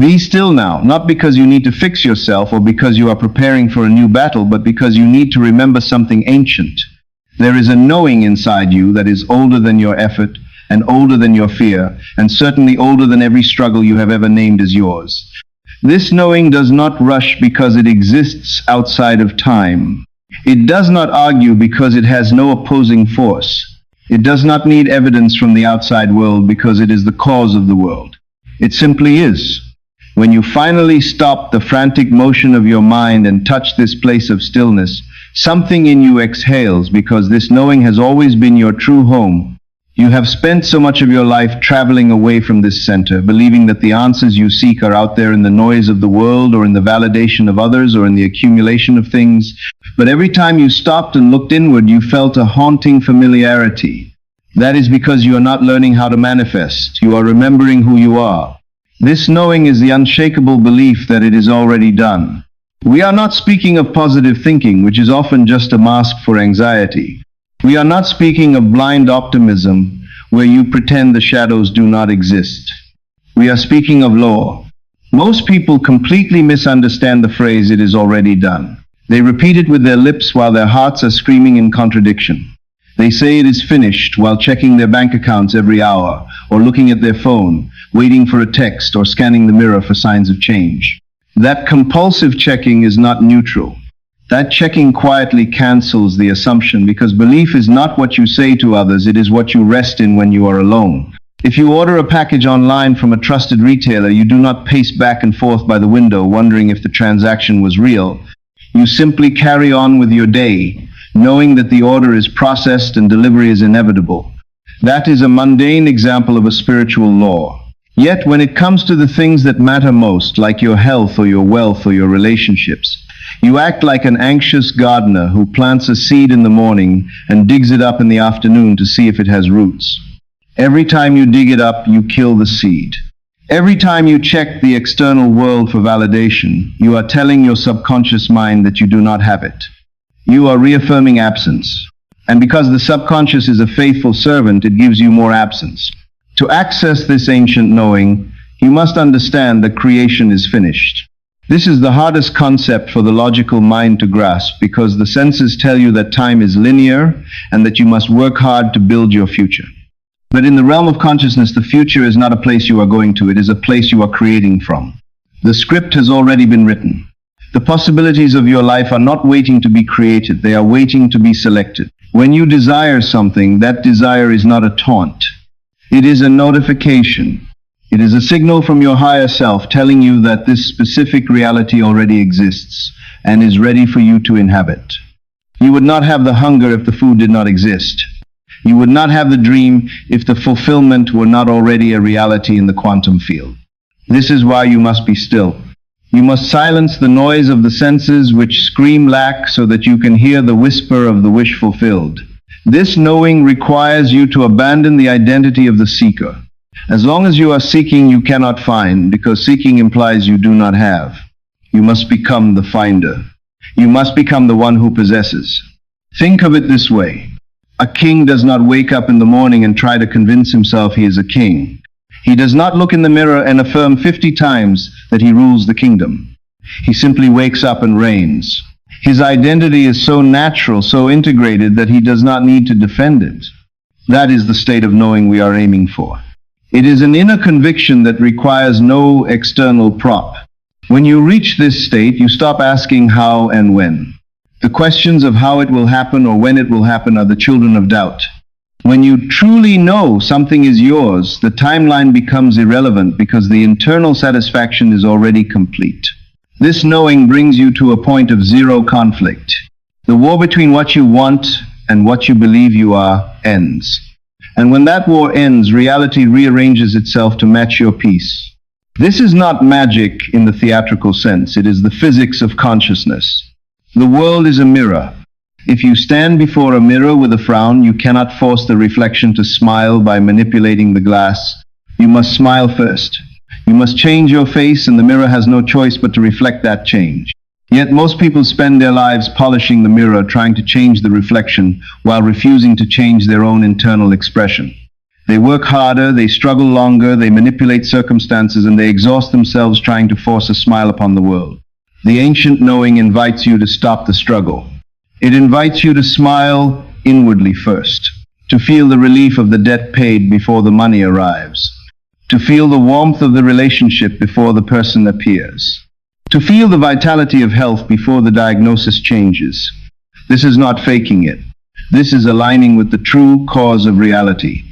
Be still now, not because you need to fix yourself or because you are preparing for a new battle, but because you need to remember something ancient. There is a knowing inside you that is older than your effort, and older than your fear, and certainly older than every struggle you have ever named as yours. This knowing does not rush because it exists outside of time. It does not argue because it has no opposing force. It does not need evidence from the outside world because it is the cause of the world. It simply is. When you finally stop the frantic motion of your mind and touch this place of stillness, something in you exhales because this knowing has always been your true home. You have spent so much of your life traveling away from this center, believing that the answers you seek are out there in the noise of the world or in the validation of others or in the accumulation of things. But every time you stopped and looked inward, you felt a haunting familiarity. That is because you are not learning how to manifest. You are remembering who you are. This knowing is the unshakable belief that it is already done. We are not speaking of positive thinking, which is often just a mask for anxiety. We are not speaking of blind optimism, where you pretend the shadows do not exist. We are speaking of law. Most people completely misunderstand the phrase, "it is already done." They repeat it with their lips while their hearts are screaming in contradiction. They say it is finished while checking their bank accounts every hour, or looking at their phone, waiting for a text, or scanning the mirror for signs of change. That compulsive checking is not neutral. That checking quietly cancels the assumption, because belief is not what you say to others, it is what you rest in when you are alone. If you order a package online from a trusted retailer, you do not pace back and forth by the window wondering if the transaction was real. You simply carry on with your day, knowing that the order is processed and delivery is inevitable. That is a mundane example of a spiritual law. Yet when it comes to the things that matter most, like your health or your wealth or your relationships, you act like an anxious gardener who plants a seed in the morning and digs it up in the afternoon to see if it has roots. Every time you dig it up, you kill the seed. Every time you check the external world for validation, you are telling your subconscious mind that you do not have it. You are reaffirming absence. And because the subconscious is a faithful servant, it gives you more absence. To access this ancient knowing, you must understand that creation is finished. This is the hardest concept for the logical mind to grasp, because the senses tell you that time is linear and that you must work hard to build your future. But in the realm of consciousness, the future is not a place you are going to, it is a place you are creating from. The script has already been written. The possibilities of your life are not waiting to be created, they are waiting to be selected. When you desire something, that desire is not a taunt. It is a notification. It is a signal from your higher self telling you that this specific reality already exists and is ready for you to inhabit. You would not have the hunger if the food did not exist. You would not have the dream if the fulfillment were not already a reality in the quantum field. This is why you must be still. You must silence the noise of the senses which scream lack so that you can hear the whisper of the wish fulfilled. This knowing requires you to abandon the identity of the seeker. As long as you are seeking, you cannot find, because seeking implies you do not have. You must become the finder. You must become the one who possesses. Think of it this way. A king does not wake up in the morning and try to convince himself he is a king. He does not look in the mirror and affirm 50 times that he rules the kingdom. He simply wakes up and reigns. His identity is so natural, so integrated, that he does not need to defend it. That is the state of knowing we are aiming for. It is an inner conviction that requires no external prop. When you reach this state, you stop asking how and when. The questions of how it will happen or when it will happen are the children of doubt. When you truly know something is yours, the timeline becomes irrelevant because the internal satisfaction is already complete. This knowing brings you to a point of zero conflict. The war between what you want and what you believe you are ends. And when that war ends, reality rearranges itself to match your peace. This is not magic in the theatrical sense. It is the physics of consciousness. The world is a mirror. If you stand before a mirror with a frown, you cannot force the reflection to smile by manipulating the glass. You must smile first. You must change your face, and the mirror has no choice but to reflect that change. Yet most people spend their lives polishing the mirror, trying to change the reflection, while refusing to change their own internal expression. They work harder, they struggle longer, they manipulate circumstances, and they exhaust themselves trying to force a smile upon the world. The ancient knowing invites you to stop the struggle. It invites you to smile inwardly first, to feel the relief of the debt paid before the money arrives, to feel the warmth of the relationship before the person appears, to feel the vitality of health before the diagnosis changes. This is not faking it. This is aligning with the true cause of reality.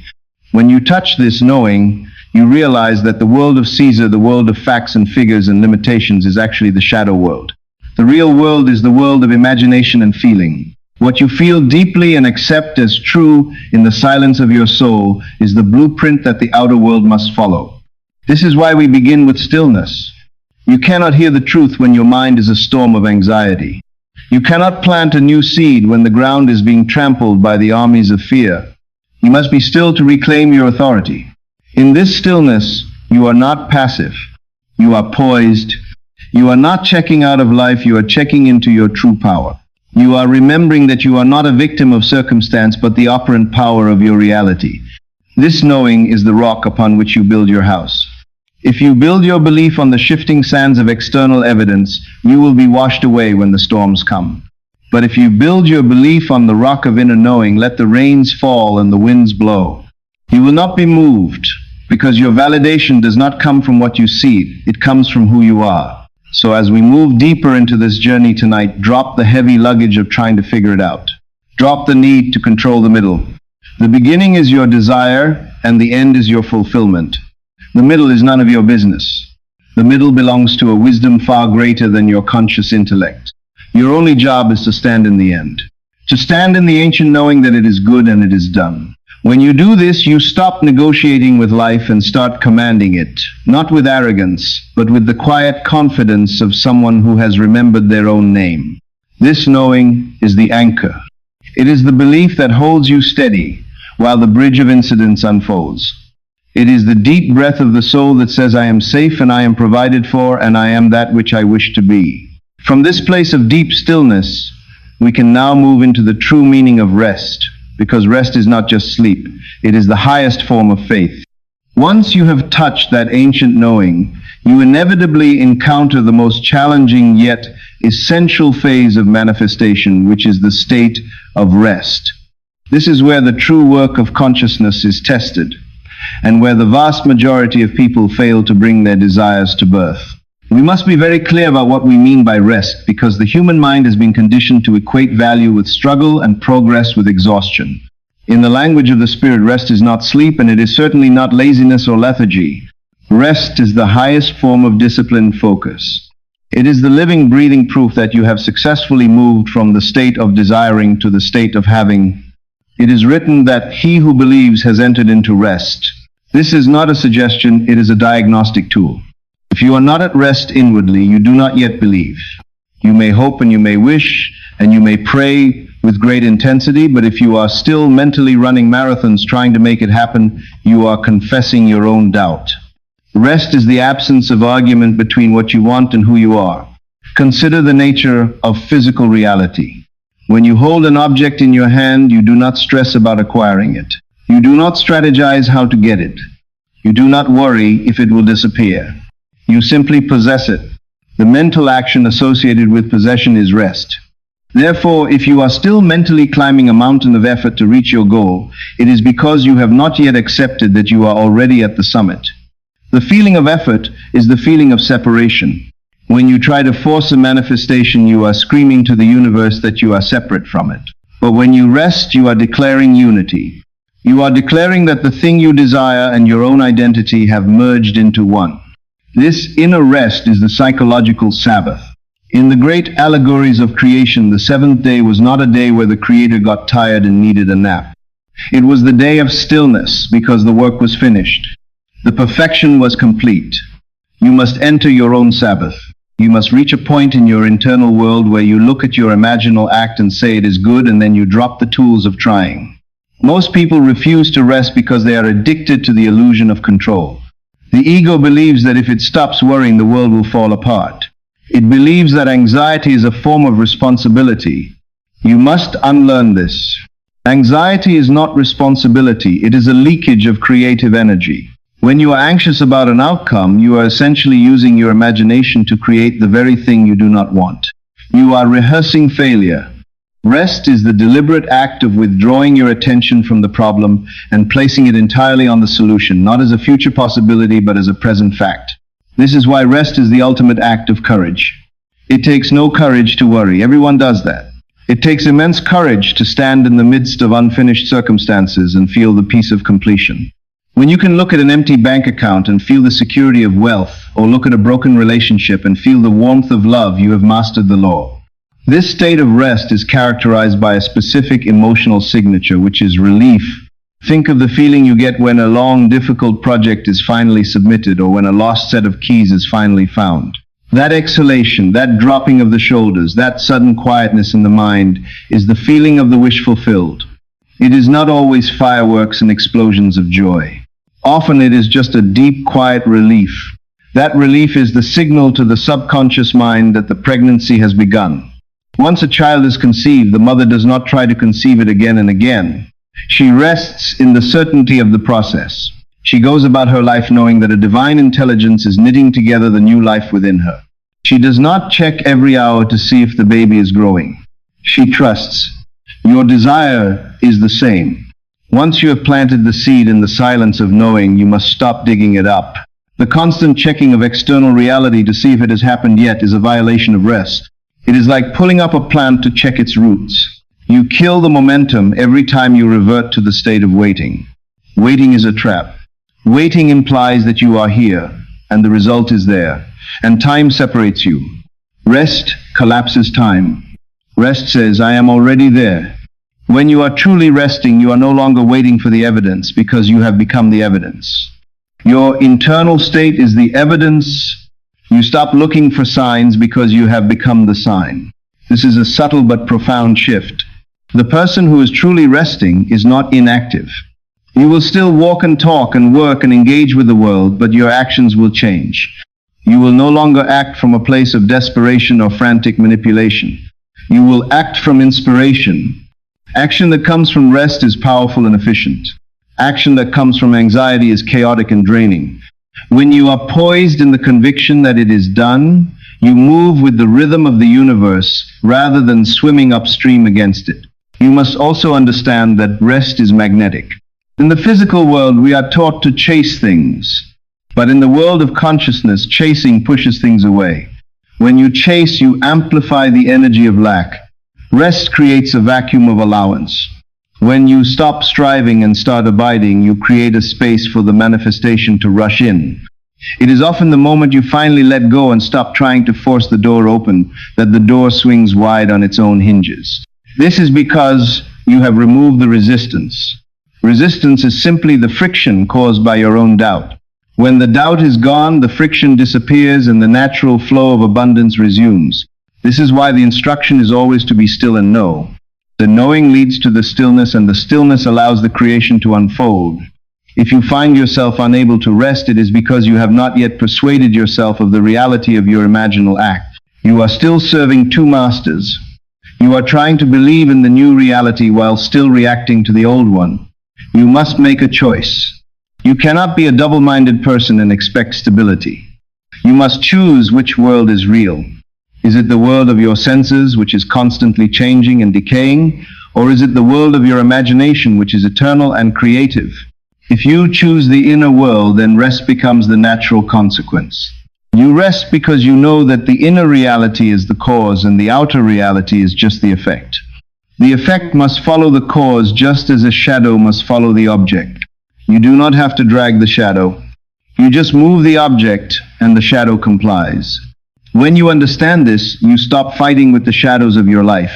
When you touch this knowing, you realize that the world of Caesar, the world of facts and figures and limitations, is actually the shadow world. The real world is the world of imagination and feeling. What you feel deeply and accept as true in the silence of your soul is the blueprint that the outer world must follow. This is why we begin with stillness. You cannot hear the truth when your mind is a storm of anxiety. You cannot plant a new seed when the ground is being trampled by the armies of fear. You must be still to reclaim your authority. In this stillness, you are not passive. You are poised. You are not checking out of life, you are checking into your true power. You are remembering that you are not a victim of circumstance, but the operant power of your reality. This knowing is the rock upon which you build your house. If you build your belief on the shifting sands of external evidence, you will be washed away when the storms come. But if you build your belief on the rock of inner knowing, let the rains fall and the winds blow. You will not be moved, because your validation does not come from what you see, it comes from who you are. So as we move deeper into this journey tonight, drop the heavy luggage of trying to figure it out. Drop the need to control the middle. The beginning is your desire, and the end is your fulfillment. The middle is none of your business. The middle belongs to a wisdom far greater than your conscious intellect. Your only job is to stand in the end. To stand in the ancient knowing that it is good and it is done. When you do this, you stop negotiating with life and start commanding it, not with arrogance, but with the quiet confidence of someone who has remembered their own name. This knowing is the anchor. It is the belief that holds you steady while the bridge of incidents unfolds. It is the deep breath of the soul that says, I am safe and I am provided for and I am that which I wish to be. From this place of deep stillness, we can now move into the true meaning of rest. Because rest is not just sleep, it is the highest form of faith. Once you have touched that ancient knowing, you inevitably encounter the most challenging yet essential phase of manifestation, which is the state of rest. This is where the true work of consciousness is tested, and where the vast majority of people fail to bring their desires to birth. We must be very clear about what we mean by rest, because the human mind has been conditioned to equate value with struggle and progress with exhaustion. In the language of the spirit, rest is not sleep, and it is certainly not laziness or lethargy. Rest is the highest form of disciplined focus. It is the living, breathing proof that you have successfully moved from the state of desiring to the state of having. It is written that he who believes has entered into rest. This is not a suggestion, it is a diagnostic tool. If you are not at rest inwardly, you do not yet believe. You may hope and you may wish and you may pray with great intensity, but if you are still mentally running marathons trying to make it happen, you are confessing your own doubt. Rest is the absence of argument between what you want and who you are. Consider the nature of physical reality. When you hold an object in your hand, you do not stress about acquiring it. You do not strategize how to get it. You do not worry if it will disappear. You simply possess it. The mental action associated with possession is rest. Therefore, if you are still mentally climbing a mountain of effort to reach your goal, it is because you have not yet accepted that you are already at the summit. The feeling of effort is the feeling of separation. When you try to force a manifestation, you are screaming to the universe that you are separate from it. But when you rest, you are declaring unity. You are declaring that the thing you desire and your own identity have merged into one. This inner rest is the psychological Sabbath. In the great allegories of creation, the seventh day was not a day where the Creator got tired and needed a nap. It was the day of stillness, because the work was finished. The perfection was complete. You must enter your own Sabbath. You must reach a point in your internal world where you look at your imaginal act and say it is good, and then you drop the tools of trying. Most people refuse to rest because they are addicted to the illusion of control. The ego believes that if it stops worrying, the world will fall apart. It believes that anxiety is a form of responsibility. You must unlearn this. Anxiety is not responsibility, it is a leakage of creative energy. When you are anxious about an outcome, you are essentially using your imagination to create the very thing you do not want. You are rehearsing failure. Rest is the deliberate act of withdrawing your attention from the problem and placing it entirely on the solution, not as a future possibility but as a present fact. This is why rest is the ultimate act of courage. It takes no courage to worry. Everyone does that. It takes immense courage to stand in the midst of unfinished circumstances and feel the peace of completion. When you can look at an empty bank account and feel the security of wealth, or look at a broken relationship and feel the warmth of love, you have mastered the law. This state of rest is characterized by a specific emotional signature, which is relief. Think of the feeling you get when a long, difficult project is finally submitted, or when a lost set of keys is finally found. That exhalation, that dropping of the shoulders, that sudden quietness in the mind is the feeling of the wish fulfilled. It is not always fireworks and explosions of joy. Often it is just a deep, quiet relief. That relief is the signal to the subconscious mind that the pregnancy has begun. Once a child is conceived, the mother does not try to conceive it again and again. She rests in the certainty of the process. She goes about her life knowing that a divine intelligence is knitting together the new life within her. She does not check every hour to see if the baby is growing. She trusts. Your desire is the same. Once you have planted the seed in the silence of knowing, you must stop digging it up. The constant checking of external reality to see if it has happened yet is a violation of rest. It is like pulling up a plant to check its roots. You kill the momentum every time you revert to the state of waiting. Waiting is a trap. Waiting implies that you are here, and the result is there, and time separates you. Rest collapses time. Rest says, I am already there. When you are truly resting, you are no longer waiting for the evidence, because you have become the evidence. Your internal state is the evidence. You stop looking for signs because you have become the sign. This is a subtle but profound shift. The person who is truly resting is not inactive. You will still walk and talk and work and engage with the world, but your actions will change. You will no longer act from a place of desperation or frantic manipulation. You will act from inspiration. Action that comes from rest is powerful and efficient. Action that comes from anxiety is chaotic and draining. When you are poised in the conviction that it is done, you move with the rhythm of the universe rather than swimming upstream against it. You must also understand that rest is magnetic. In the physical world, we are taught to chase things. But in the world of consciousness, chasing pushes things away. When you chase, you amplify the energy of lack. Rest creates a vacuum of allowance. When you stop striving and start abiding, you create a space for the manifestation to rush in. It is often the moment you finally let go and stop trying to force the door open that the door swings wide on its own hinges. This is because you have removed the resistance. Resistance is simply the friction caused by your own doubt. When the doubt is gone, the friction disappears and the natural flow of abundance resumes. This is why the instruction is always to be still and know. The knowing leads to the stillness, and the stillness allows the creation to unfold. If you find yourself unable to rest, it is because you have not yet persuaded yourself of the reality of your imaginal act. You are still serving two masters. You are trying to believe in the new reality while still reacting to the old one. You must make a choice. You cannot be a double-minded person and expect stability. You must choose which world is real. Is it the world of your senses, which is constantly changing and decaying, or is it the world of your imagination, which is eternal and creative? If you choose the inner world, then rest becomes the natural consequence. You rest because you know that the inner reality is the cause and the outer reality is just the effect. The effect must follow the cause, just as a shadow must follow the object. You do not have to drag the shadow. You just move the object and the shadow complies. When you understand this, you stop fighting with the shadows of your life.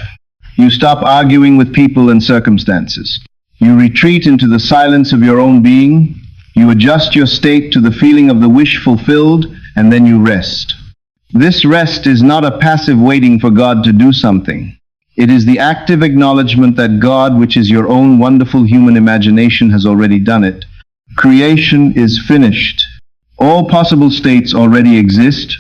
You stop arguing with people and circumstances. You retreat into the silence of your own being. You adjust your state to the feeling of the wish fulfilled, and then you rest. This rest is not a passive waiting for God to do something. It is the active acknowledgement that God, which is your own wonderful human imagination, has already done it. Creation is finished. All possible states already exist.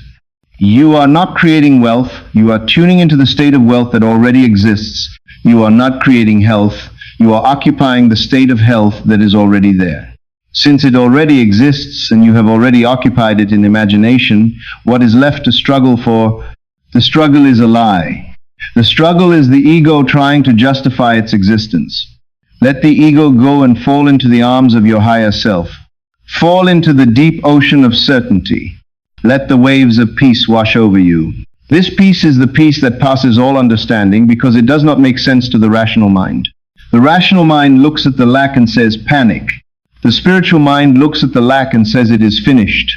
You are not creating wealth. You are tuning into the state of wealth that already exists. You are not creating health. You are occupying the state of health that is already there. Since it already exists and you have already occupied it in imagination, what is left to struggle for? The struggle is a lie. The struggle is the ego trying to justify its existence. Let the ego go and fall into the arms of your higher self. Fall into the deep ocean of certainty. Let the waves of peace wash over you. This peace is the peace that passes all understanding because it does not make sense to the rational mind. The rational mind looks at the lack and says panic. The spiritual mind looks at the lack and says it is finished.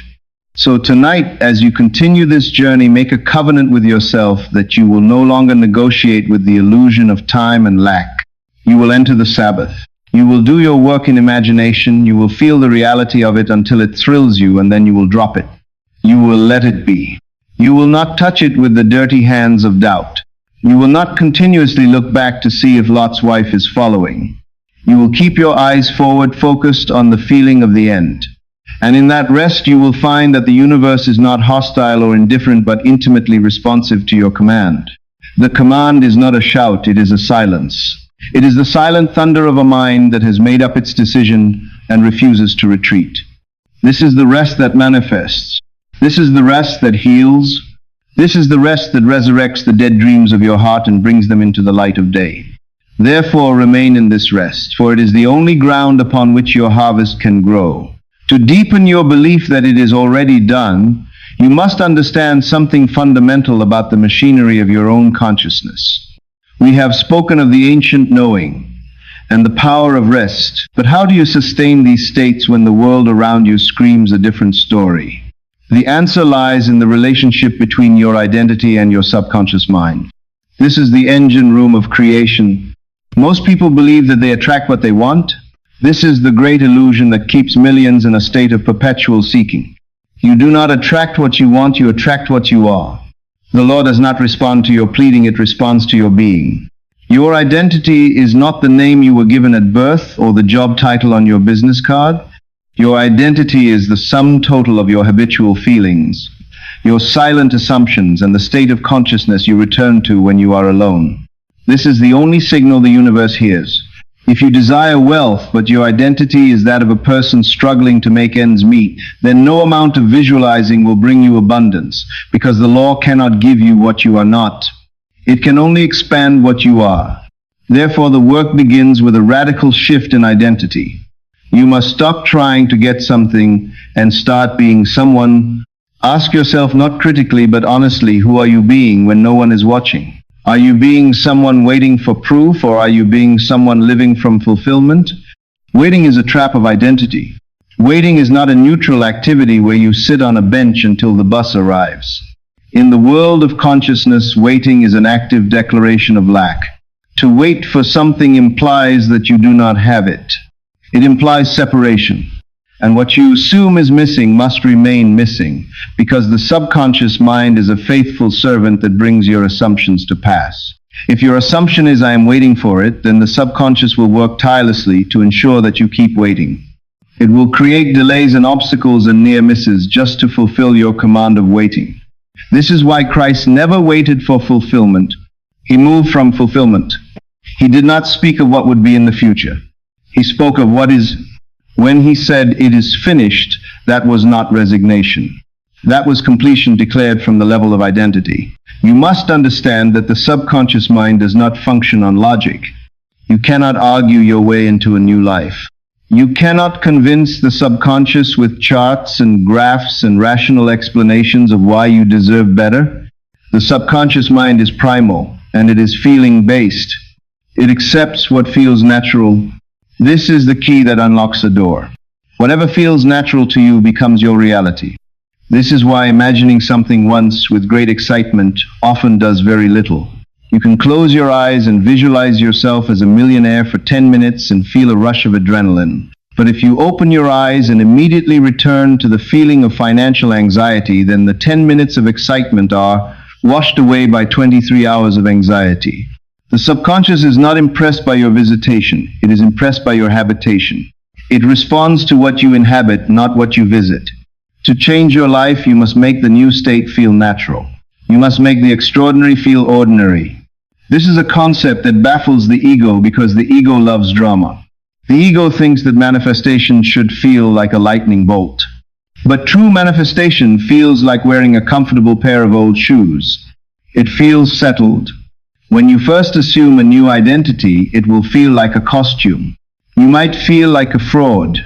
So tonight, as you continue this journey, make a covenant with yourself that you will no longer negotiate with the illusion of time and lack. You will enter the Sabbath. You will do your work in imagination. You will feel the reality of it until it thrills you, and then you will drop it. You will let it be. You will not touch it with the dirty hands of doubt. You will not continuously look back to see if Lot's wife is following. You will keep your eyes forward, focused on the feeling of the end. And in that rest you will find that the universe is not hostile or indifferent, but intimately responsive to your command. The command is not a shout, it is a silence. It is the silent thunder of a mind that has made up its decision and refuses to retreat. This is the rest that manifests. This is the rest that heals. This is the rest that resurrects the dead dreams of your heart and brings them into the light of day. Therefore remain in this rest, for it is the only ground upon which your harvest can grow. To deepen your belief that it is already done, you must understand something fundamental about the machinery of your own consciousness. We have spoken of the ancient knowing and the power of rest, but how do you sustain these states when the world around you screams a different story? The answer lies in the relationship between your identity and your subconscious mind. This is the engine room of creation. Most people believe that they attract what they want. This is the great illusion that keeps millions in a state of perpetual seeking. You do not attract what you want, you attract what you are. The law does not respond to your pleading, it responds to your being. Your identity is not the name you were given at birth or the job title on your business card. Your identity is the sum total of your habitual feelings, your silent assumptions, and the state of consciousness you return to when you are alone. This is the only signal the universe hears. If you desire wealth, but your identity is that of a person struggling to make ends meet, then no amount of visualizing will bring you abundance, because the law cannot give you what you are not. It can only expand what you are. Therefore, the work begins with a radical shift in identity. You must stop trying to get something and start being someone. Ask yourself not critically but honestly, who are you being when no one is watching? Are you being someone waiting for proof, or are you being someone living from fulfillment? Waiting is a trap of identity. Waiting is not a neutral activity where you sit on a bench until the bus arrives. In the world of consciousness, waiting is an active declaration of lack. To wait for something implies that you do not have it. It implies separation. And what you assume is missing must remain missing, because the subconscious mind is a faithful servant that brings your assumptions to pass. If your assumption is I am waiting for it, then the subconscious will work tirelessly to ensure that you keep waiting. It will create delays and obstacles and near misses just to fulfill your command of waiting. This is why Christ never waited for fulfillment. He moved from fulfillment. He did not speak of what would be in the future. He spoke of what is. When he said, "It is finished," that was not resignation. That was completion declared from the level of identity. You must understand that the subconscious mind does not function on logic. You cannot argue your way into a new life. You cannot convince the subconscious with charts and graphs and rational explanations of why you deserve better. The subconscious mind is primal, and it is feeling-based. It accepts what feels natural. This is the key that unlocks a door. Whatever feels natural to you becomes your reality. This is why imagining something once with great excitement often does very little. You can close your eyes and visualize yourself as a millionaire for 10 minutes and feel a rush of adrenaline. But if you open your eyes and immediately return to the feeling of financial anxiety, then the 10 minutes of excitement are washed away by 23 hours of anxiety. The subconscious is not impressed by your visitation. It is impressed by your habitation. It responds to what you inhabit, not what you visit. To change your life, you must make the new state feel natural. You must make the extraordinary feel ordinary. This is a concept that baffles the ego because the ego loves drama. The ego thinks that manifestation should feel like a lightning bolt. But true manifestation feels like wearing a comfortable pair of old shoes. It feels settled. When you first assume a new identity, it will feel like a costume. You might feel like a fraud.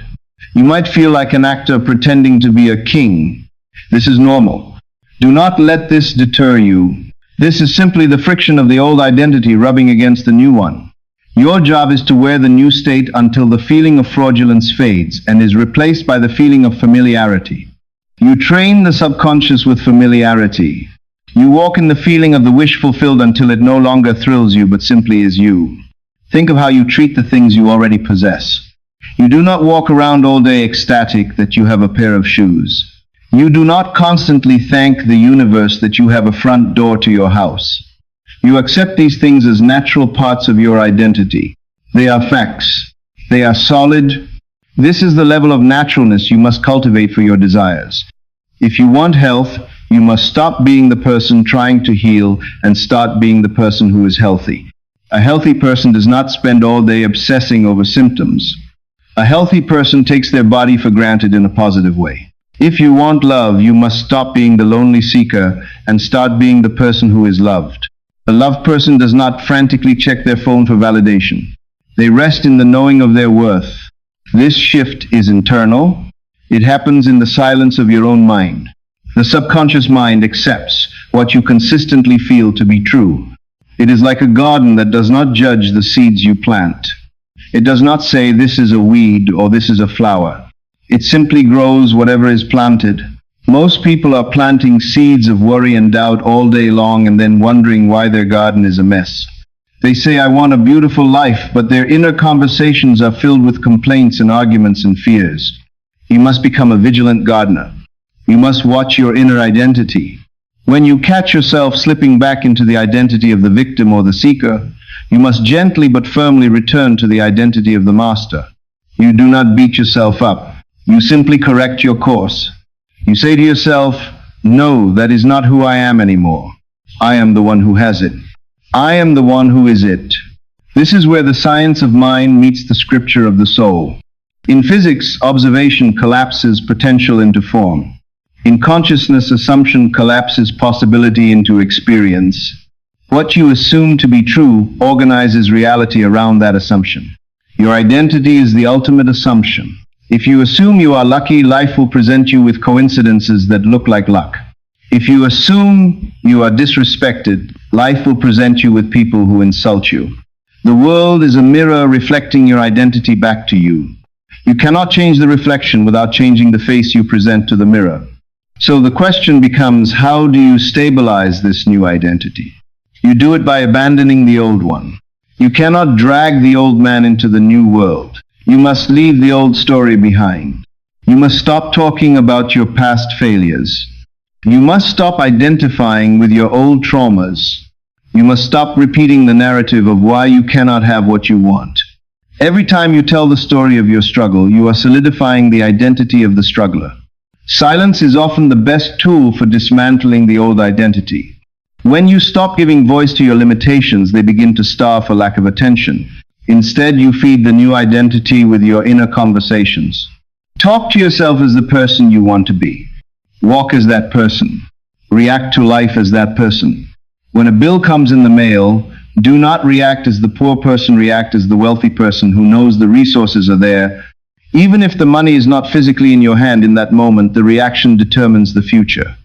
You might feel like an actor pretending to be a king. This is normal. Do not let this deter you. This is simply the friction of the old identity rubbing against the new one. Your job is to wear the new state until the feeling of fraudulence fades and is replaced by the feeling of familiarity. You train the subconscious with familiarity. You walk in the feeling of the wish fulfilled until it no longer thrills you but simply is you. Think of how you treat the things you already possess. You do not walk around all day ecstatic that you have a pair of shoes. You do not constantly thank the universe that you have a front door to your house. You accept these things as natural parts of your identity. They are facts. They are solid. This is the level of naturalness you must cultivate for your desires. If you want health, you must stop being the person trying to heal and start being the person who is healthy. A healthy person does not spend all day obsessing over symptoms. A healthy person takes their body for granted in a positive way. If you want love, you must stop being the lonely seeker and start being the person who is loved. A loved person does not frantically check their phone for validation. They rest in the knowing of their worth. This shift is internal. It happens in the silence of your own mind. The subconscious mind accepts what you consistently feel to be true. It is like a garden that does not judge the seeds you plant. It does not say this is a weed or this is a flower. It simply grows whatever is planted. Most people are planting seeds of worry and doubt all day long and then wondering why their garden is a mess. They say, I want a beautiful life, but their inner conversations are filled with complaints and arguments and fears. You must become a vigilant gardener. You must watch your inner identity. When you catch yourself slipping back into the identity of the victim or the seeker, you must gently but firmly return to the identity of the master. You do not beat yourself up. You simply correct your course. You say to yourself, no, that is not who I am anymore. I am the one who has it. I am the one who is it. This is where the science of mind meets the scripture of the soul. In physics, observation collapses potential into form. In consciousness, assumption collapses possibility into experience. What you assume to be true organizes reality around that assumption. Your identity is the ultimate assumption. If you assume you are lucky, life will present you with coincidences that look like luck. If you assume you are disrespected, life will present you with people who insult you. The world is a mirror reflecting your identity back to you. You cannot change the reflection without changing the face you present to the mirror. So the question becomes, how do you stabilize this new identity? You do it by abandoning the old one. You cannot drag the old man into the new world. You must leave the old story behind. You must stop talking about your past failures. You must stop identifying with your old traumas. You must stop repeating the narrative of why you cannot have what you want. Every time you tell the story of your struggle, you are solidifying the identity of the struggler. Silence is often the best tool for dismantling the old identity. When you stop giving voice to your limitations, they begin to starve for lack of attention. Instead, you feed the new identity with your inner conversations. Talk to yourself as the person you want to be. Walk as that person. React to life as that person. When a bill comes in the mail, do not react as the poor person, react as the wealthy person who knows the resources are there. Even if the money is not physically in your hand in that moment, the reaction determines the future.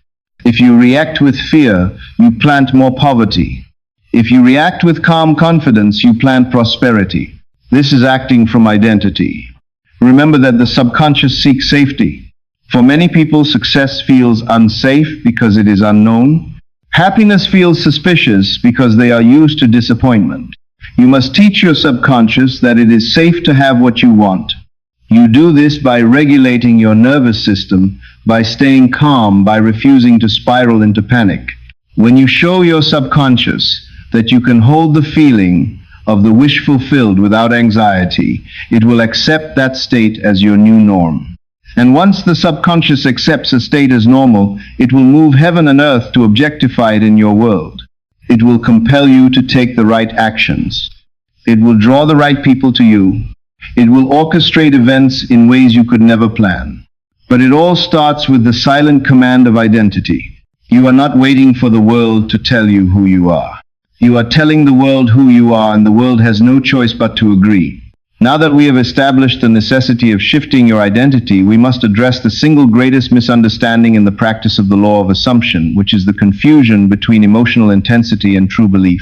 If you react with fear, you plant more poverty. If you react with calm confidence, you plant prosperity. This is acting from identity. Remember that the subconscious seeks safety. For many people, success feels unsafe because it is unknown. Happiness feels suspicious because they are used to disappointment. You must teach your subconscious that it is safe to have what you want. You do this by regulating your nervous system, by staying calm, by refusing to spiral into panic. When you show your subconscious that you can hold the feeling of the wish fulfilled without anxiety, it will accept that state as your new norm. And once the subconscious accepts a state as normal, it will move heaven and earth to objectify it in your world. It will compel you to take the right actions. It will draw the right people to you. It will orchestrate events in ways you could never plan. But it all starts with the silent command of identity. You are not waiting for the world to tell you who you are. You are telling the world who you are, and the world has no choice but to agree. Now that we have established the necessity of shifting your identity, we must address the single greatest misunderstanding in the practice of the law of assumption, which is the confusion between emotional intensity and true belief.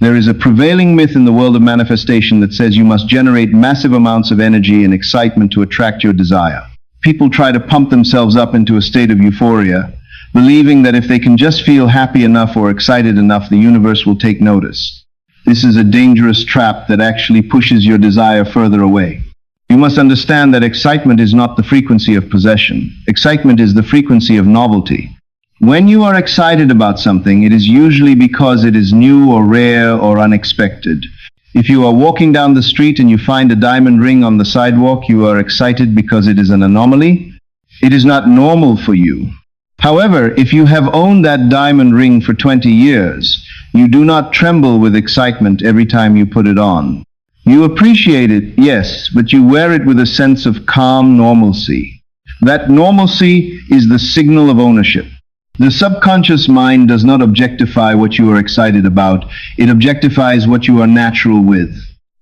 There is a prevailing myth in the world of manifestation that says you must generate massive amounts of energy and excitement to attract your desire. People try to pump themselves up into a state of euphoria, believing that if they can just feel happy enough or excited enough, the universe will take notice. This is a dangerous trap that actually pushes your desire further away. You must understand that excitement is not the frequency of possession. Excitement is the frequency of novelty. When you are excited about something, it is usually because it is new or rare or unexpected. If you are walking down the street and you find a diamond ring on the sidewalk, you are excited because it is an anomaly. It is not normal for you. However, if you have owned that diamond ring for 20 years, you do not tremble with excitement every time you put it on. You appreciate it, yes, but you wear it with a sense of calm normalcy. That normalcy is the signal of ownership. The subconscious mind does not objectify what you are excited about. It objectifies what you are natural with.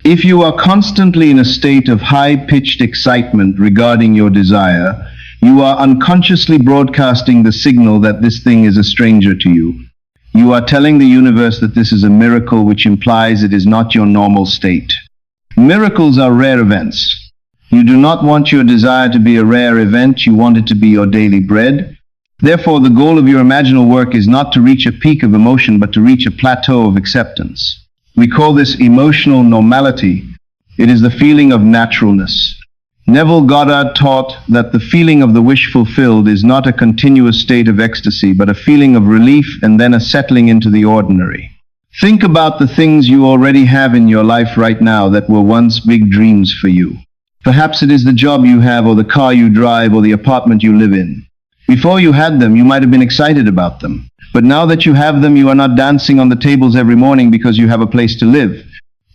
If you are constantly in a state of high-pitched excitement regarding your desire, you are unconsciously broadcasting the signal that this thing is a stranger to you. You are telling the universe that this is a miracle, which implies it is not your normal state. Miracles are rare events. You do not want your desire to be a rare event, you want it to be your daily bread. Therefore, the goal of your imaginal work is not to reach a peak of emotion, but to reach a plateau of acceptance. We call this emotional normality. It is the feeling of naturalness. Neville Goddard taught that the feeling of the wish fulfilled is not a continuous state of ecstasy, but a feeling of relief and then a settling into the ordinary. Think about the things you already have in your life right now that were once big dreams for you. Perhaps it is the job you have, or the car you drive, or the apartment you live in. Before you had them, you might have been excited about them. But now that you have them, you are not dancing on the tables every morning because you have a place to live.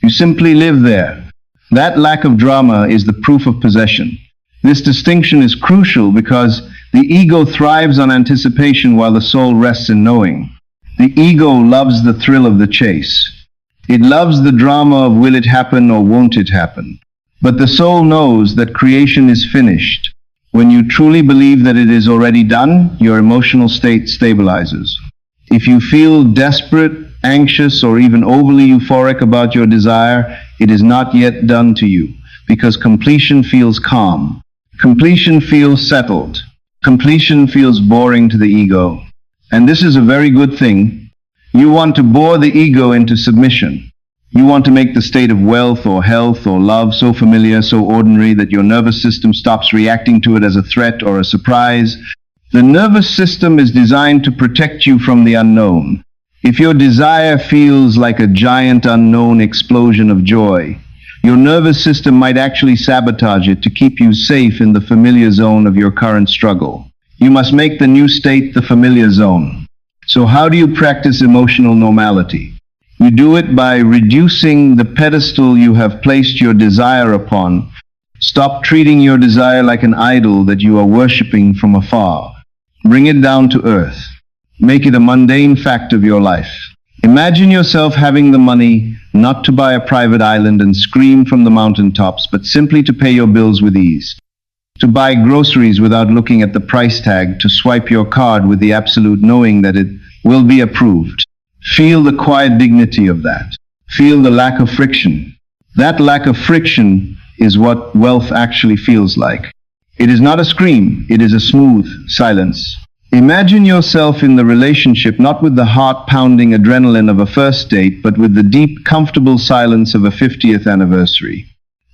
You simply live there. That lack of drama is the proof of possession. This distinction is crucial because the ego thrives on anticipation while the soul rests in knowing. The ego loves the thrill of the chase. It loves the drama of will it happen or won't it happen. But the soul knows that creation is finished. When you truly believe that it is already done, your emotional state stabilizes. If you feel desperate, anxious, or even overly euphoric about your desire, it is not yet done to you, because completion feels calm. Completion feels settled. Completion feels boring to the ego. And this is a very good thing. You want to bore the ego into submission. You want to make the state of wealth or health or love so familiar, so ordinary, that your nervous system stops reacting to it as a threat or a surprise. The nervous system is designed to protect you from the unknown. If your desire feels like a giant unknown explosion of joy, your nervous system might actually sabotage it to keep you safe in the familiar zone of your current struggle. You must make the new state the familiar zone. So how do you practice emotional normality? You do it by reducing the pedestal you have placed your desire upon. Stop treating your desire like an idol that you are worshipping from afar. Bring it down to earth. Make it a mundane fact of your life. Imagine yourself having the money not to buy a private island and scream from the mountaintops, but simply to pay your bills with ease. To buy groceries without looking at the price tag, to swipe your card with the absolute knowing that it will be approved. Feel the quiet dignity of that. Feel the lack of friction. That lack of friction is what wealth actually feels like. It is not a scream, it is a smooth silence. Imagine yourself in the relationship not with the heart-pounding adrenaline of a first date, but with the deep, comfortable silence of a 50th anniversary.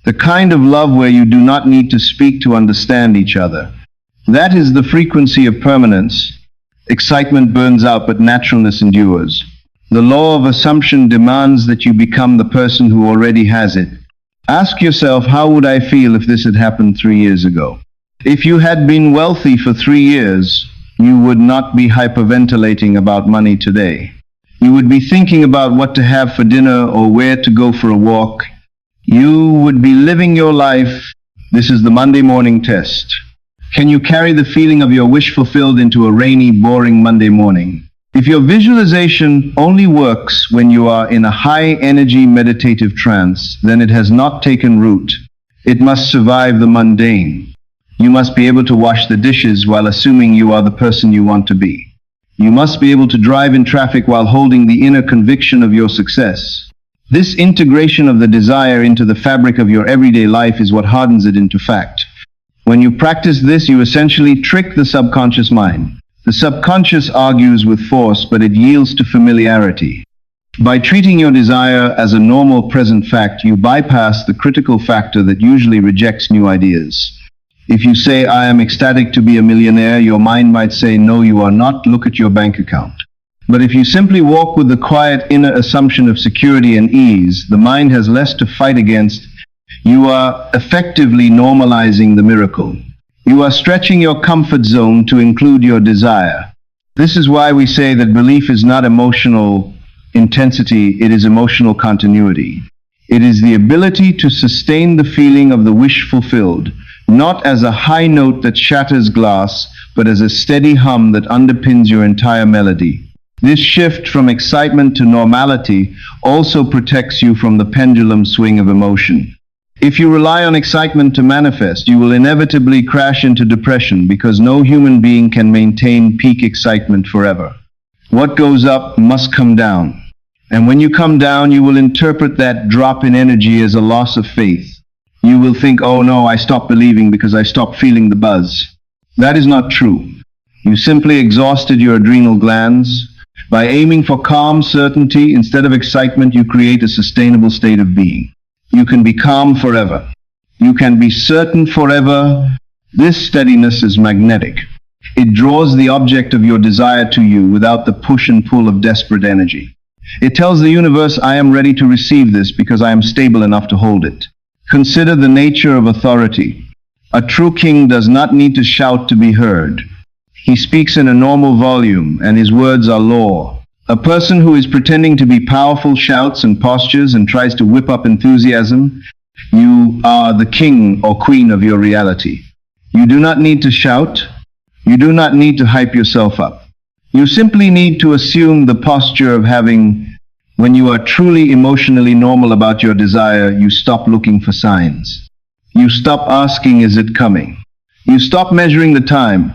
The kind of love where you do not need to speak to understand each other. That is the frequency of permanence. Excitement burns out, but naturalness endures. The law of assumption demands that you become the person who already has it. Ask yourself, how would I feel if this had happened 3 years ago? If you had been wealthy for 3 years, you would not be hyperventilating about money today. You would be thinking about what to have for dinner or where to go for a walk. You would be living your life. This is the Monday morning test. Can you carry the feeling of your wish fulfilled into a rainy, boring Monday morning? If your visualization only works when you are in a high-energy meditative trance, then it has not taken root. It must survive the mundane. You must be able to wash the dishes while assuming you are the person you want to be. You must be able to drive in traffic while holding the inner conviction of your success. This integration of the desire into the fabric of your everyday life is what hardens it into fact. When you practice this, you essentially trick the subconscious mind. The subconscious argues with force, but it yields to familiarity. By treating your desire as a normal present fact, you bypass the critical factor that usually rejects new ideas. If you say, "I am ecstatic to be a millionaire," your mind might say, "No, you are not. Look at your bank account." But if you simply walk with the quiet inner assumption of security and ease, the mind has less to fight against. You are effectively normalizing the miracle. You are stretching your comfort zone to include your desire. This is why we say that belief is not emotional intensity, it is emotional continuity. It is the ability to sustain the feeling of the wish fulfilled, not as a high note that shatters glass, but as a steady hum that underpins your entire melody. This shift from excitement to normality also protects you from the pendulum swing of emotion. If you rely on excitement to manifest, you will inevitably crash into depression because no human being can maintain peak excitement forever. What goes up must come down. And when you come down, you will interpret that drop in energy as a loss of faith. You will think, "Oh no, I stopped believing because I stopped feeling the buzz." That is not true. You simply exhausted your adrenal glands. By aiming for calm certainty instead of excitement, you create a sustainable state of being. You can be calm forever. You can be certain forever. This steadiness is magnetic. It draws the object of your desire to you without the push and pull of desperate energy. It tells the universe, "I am ready to receive this because I am stable enough to hold it." Consider the nature of authority. A true king does not need to shout to be heard. He speaks in a normal volume, and his words are law. A person who is pretending to be powerful shouts and postures and tries to whip up enthusiasm. You are the king or queen of your reality. You do not need to shout. You do not need to hype yourself up. You simply need to assume the posture of having. When you are truly emotionally normal about your desire, you stop looking for signs. You stop asking, "Is it coming?" You stop measuring the time,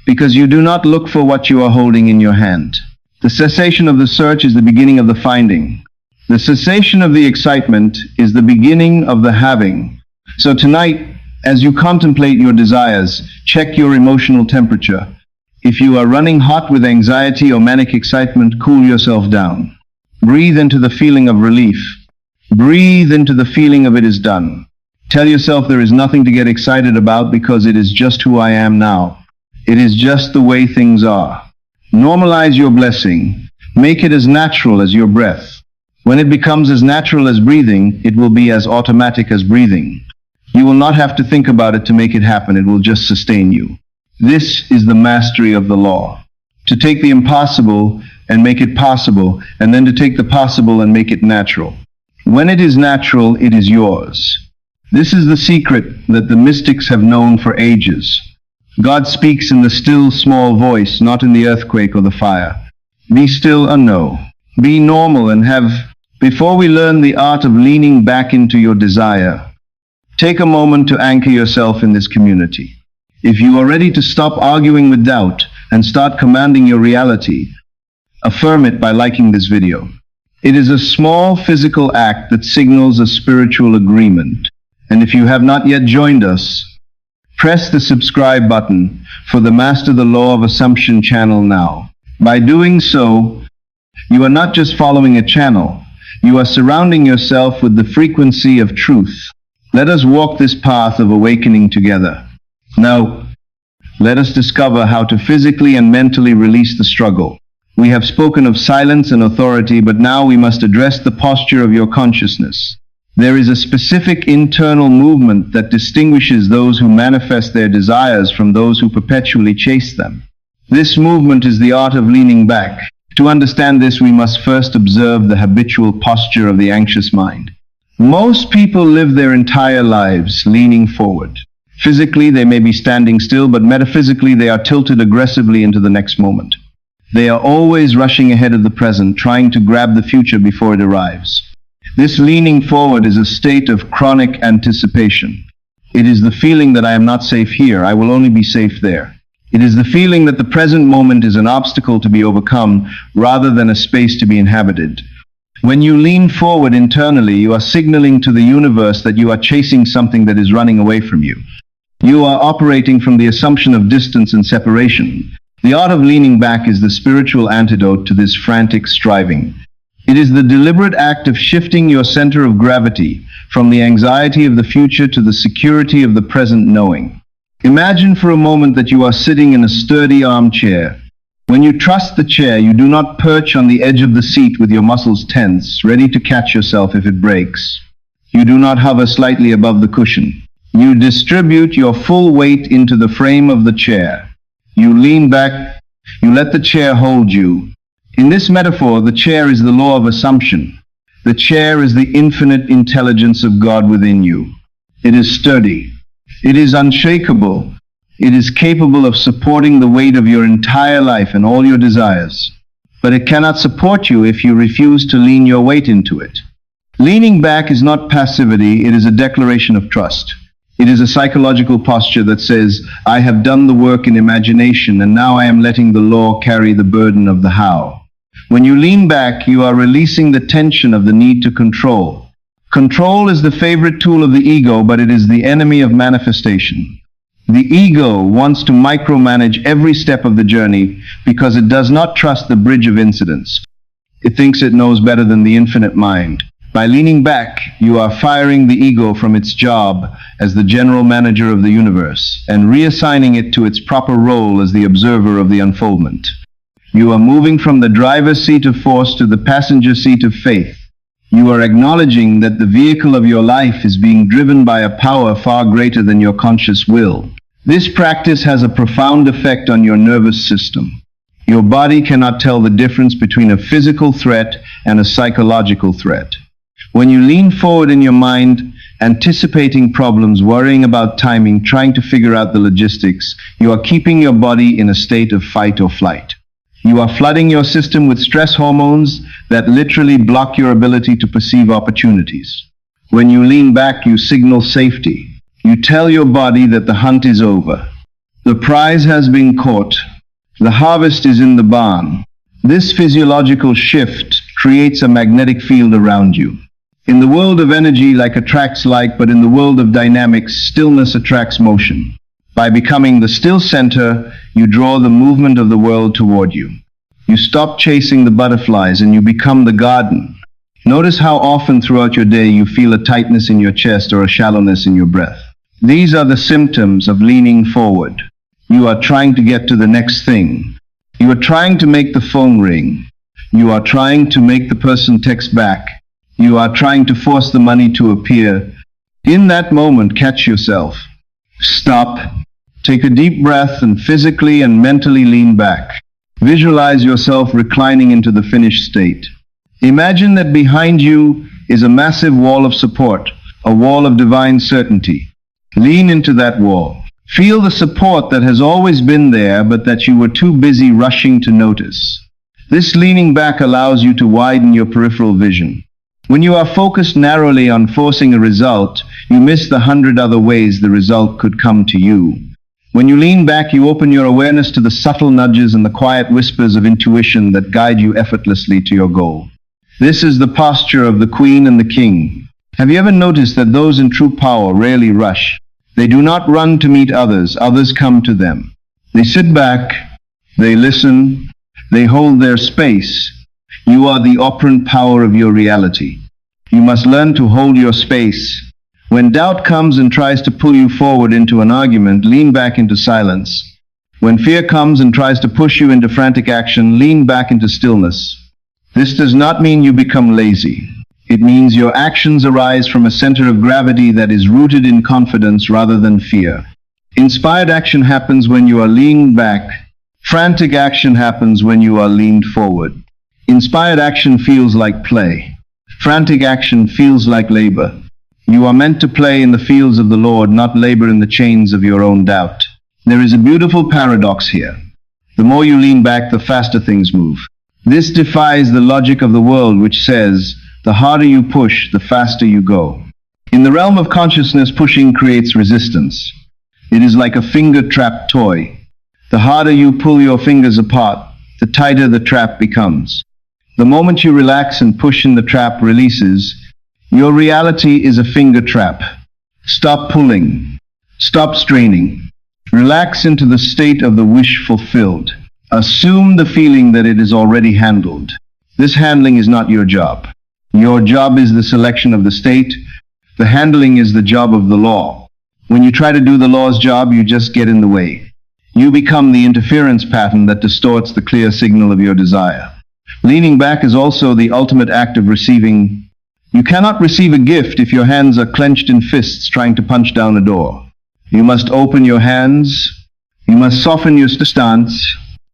because you do not look for what you are holding in your hand. The cessation of the search is the beginning of the finding. The cessation of the excitement is the beginning of the having. So tonight, as you contemplate your desires, check your emotional temperature. If you are running hot with anxiety or manic excitement, cool yourself down. Breathe into the feeling of relief. Breathe into the feeling of "it is done." Tell yourself there is nothing to get excited about because it is just who I am now. It is just the way things are. Normalize your blessing. Make it as natural as your breath. When it becomes as natural as breathing, it will be as automatic as breathing. You will not have to think about it to make it happen. It will just sustain you. This is the mastery of the law. To take the impossible and make it possible, and then to take the possible and make it natural. When it is natural, it is yours. This is the secret that the mystics have known for ages. God speaks in the still small voice, not in the earthquake or the fire. Be still and know. Be normal and have. Before we learn the art of leaning back into your desire, take a moment to anchor yourself in this community. If you are ready to stop arguing with doubt and start commanding your reality, affirm it by liking this video. It is a small physical act that signals a spiritual agreement. And if you have not yet joined us, press the subscribe button for the Master the Law of Assumption channel now. By doing so, you are not just following a channel, you are surrounding yourself with the frequency of truth. Let us walk this path of awakening together. Now, let us discover how to physically and mentally release the struggle. We have spoken of silence and authority, but now we must address the posture of your consciousness. There is a specific internal movement that distinguishes those who manifest their desires from those who perpetually chase them. This movement is the art of leaning back. To understand this, we must first observe the habitual posture of the anxious mind. Most people live their entire lives leaning forward. Physically, they may be standing still, but metaphysically, they are tilted aggressively into the next moment. They are always rushing ahead of the present, trying to grab the future before it arrives. This leaning forward is a state of chronic anticipation. It is the feeling that I am not safe here, I will only be safe there. It is the feeling that the present moment is an obstacle to be overcome rather than a space to be inhabited. When you lean forward internally, you are signaling to the universe that you are chasing something that is running away from you. You are operating from the assumption of distance and separation. The art of leaning back is the spiritual antidote to this frantic striving. It is the deliberate act of shifting your center of gravity from the anxiety of the future to the security of the present knowing. Imagine for a moment that you are sitting in a sturdy armchair. When you trust the chair, you do not perch on the edge of the seat with your muscles tense, ready to catch yourself if it breaks. You do not hover slightly above the cushion. You distribute your full weight into the frame of the chair. You lean back, you let the chair hold you. In this metaphor, the chair is the law of assumption. The chair is the infinite intelligence of God within you. It is sturdy. It is unshakable. It is capable of supporting the weight of your entire life and all your desires. But it cannot support you if you refuse to lean your weight into it. Leaning back is not passivity, it is a declaration of trust. It is a psychological posture that says, I have done the work in imagination and now I am letting the law carry the burden of the how. When you lean back, you are releasing the tension of the need to control. Control is the favorite tool of the ego, but it is the enemy of manifestation. The ego wants to micromanage every step of the journey because it does not trust the bridge of incidents. It thinks it knows better than the infinite mind. By leaning back, you are firing the ego from its job as the general manager of the universe and reassigning it to its proper role as the observer of the unfoldment. You are moving from the driver's seat of force to the passenger seat of faith. You are acknowledging that the vehicle of your life is being driven by a power far greater than your conscious will. This practice has a profound effect on your nervous system. Your body cannot tell the difference between a physical threat and a psychological threat. When you lean forward in your mind, anticipating problems, worrying about timing, trying to figure out the logistics, you are keeping your body in a state of fight or flight. You are flooding your system with stress hormones that literally block your ability to perceive opportunities. When you lean back, you signal safety. You tell your body that the hunt is over. The prize has been caught. The harvest is in the barn. This physiological shift creates a magnetic field around you. In the world of energy, like attracts like, but in the world of dynamics, stillness attracts motion. By becoming the still center, you draw the movement of the world toward you. You stop chasing the butterflies and you become the garden. Notice how often throughout your day you feel a tightness in your chest or a shallowness in your breath. These are the symptoms of leaning forward. You are trying to get to the next thing. You are trying to make the phone ring. You are trying to make the person text back. You are trying to force the money to appear. In that moment, catch yourself. Stop. Take a deep breath and physically and mentally lean back. Visualize yourself reclining into the finished state. Imagine that behind you is a massive wall of support, a wall of divine certainty. Lean into that wall. Feel the support that has always been there, but that you were too busy rushing to notice. This leaning back allows you to widen your peripheral vision. When you are focused narrowly on forcing a result, you miss the 100 other ways the result could come to you. When you lean back, you open your awareness to the subtle nudges and the quiet whispers of intuition that guide you effortlessly to your goal. This is the posture of the queen and the king. Have you ever noticed that those in true power rarely rush? They do not run to meet others, others come to them. They sit back, they listen, they hold their space. You are the operant power of your reality. You must learn to hold your space. When doubt comes and tries to pull you forward into an argument, lean back into silence. When fear comes and tries to push you into frantic action, lean back into stillness. This does not mean you become lazy. It means your actions arise from a center of gravity that is rooted in confidence rather than fear. Inspired action happens when you are leaned back. Frantic action happens when you are leaned forward. Inspired action feels like play. Frantic action feels like labor. You are meant to play in the fields of the Lord, not labor in the chains of your own doubt. There is a beautiful paradox here. The more you lean back, the faster things move. This defies the logic of the world, which says, the harder you push, the faster you go. In the realm of consciousness, pushing creates resistance. It is like a finger-trapped toy. The harder you pull your fingers apart, the tighter the trap becomes. The moment you relax and push and the trap releases, your reality is a finger trap. Stop pulling. Stop straining. Relax into the state of the wish fulfilled. Assume the feeling that it is already handled. This handling is not your job. Your job is the selection of the state. The handling is the job of the law. When you try to do the law's job, you just get in the way. You become the interference pattern that distorts the clear signal of your desire. Leaning back is also the ultimate act of receiving. You cannot receive a gift if your hands are clenched in fists trying to punch down a door. You must open your hands. You must soften your stance.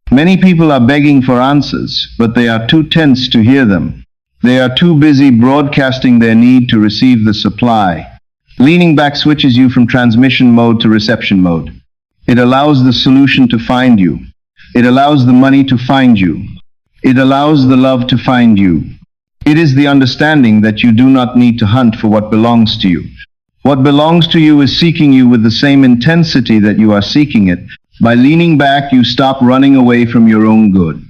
Many people are begging for answers, but they are too tense to hear them. They are too busy broadcasting their need to receive the supply. Leaning back switches you from transmission mode to reception mode. It allows the solution to find you. It allows the money to find you. It allows the love to find you. It is the understanding that you do not need to hunt for what belongs to you. What belongs to you is seeking you with the same intensity that you are seeking it. By leaning back, you stop running away from your own good.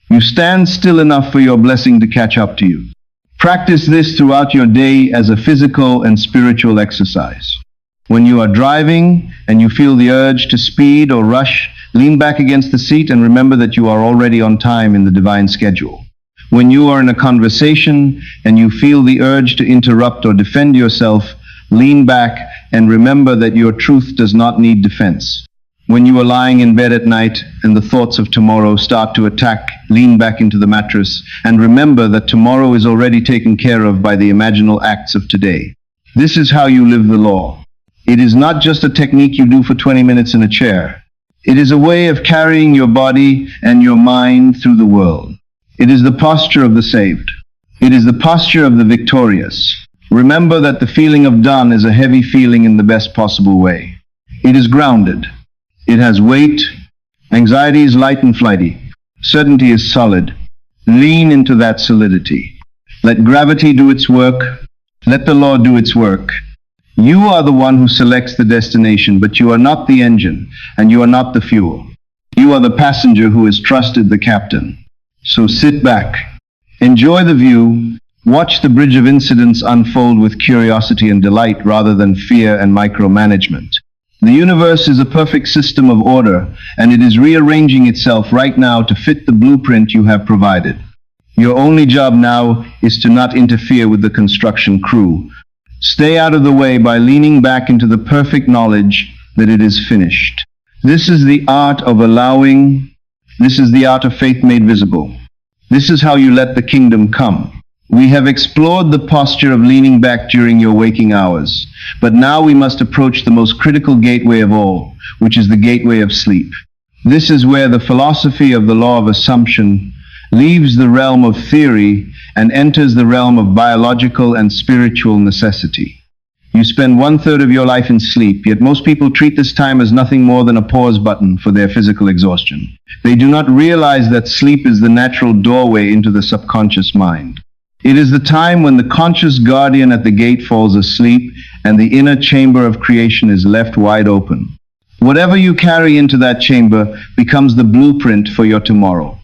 You stand still enough for your blessing to catch up to you. Practice this throughout your day as a physical and spiritual exercise. When you are driving and you feel the urge to speed or rush, lean back against the seat and remember that you are already on time in the divine schedule. When you are in a conversation and you feel the urge to interrupt or defend yourself, lean back and remember that your truth does not need defense. When you are lying in bed at night and the thoughts of tomorrow start to attack, lean back into the mattress and remember that tomorrow is already taken care of by the imaginal acts of today. This is how you live the law. It is not just a technique you do for 20 minutes in a chair. It is a way of carrying your body and your mind through the world. It is the posture of the saved. It is the posture of the victorious. Remember that the feeling of done is a heavy feeling in the best possible way. It is grounded. It has weight. Anxiety is light and flighty. Certainty is solid. Lean into that solidity. Let gravity do its work. Let the law do its work. You are the one who selects the destination, but you are not the engine, and you are not the fuel. You are the passenger who has trusted the captain. So sit back. Enjoy the view. Watch the bridge of incidents unfold with curiosity and delight rather than fear and micromanagement. The universe is a perfect system of order, and it is rearranging itself right now to fit the blueprint you have provided. Your only job now is to not interfere with the construction crew. Stay out of the way by leaning back into the perfect knowledge that it is finished. This is the art of allowing. This is the art of faith made visible. This is how you let the kingdom come. We have explored the posture of leaning back during your waking hours, but now we must approach the most critical gateway of all, which is the gateway of sleep. This is where the philosophy of the law of assumption leaves the realm of theory and enters the realm of biological and spiritual necessity. You spend 1/3 of your life in sleep, yet most people treat this time as nothing more than a pause button for their physical exhaustion. They do not realize that sleep is the natural doorway into the subconscious mind. It is the time when the conscious guardian at the gate falls asleep and the inner chamber of creation is left wide open. Whatever you carry into that chamber becomes the blueprint for your tomorrow.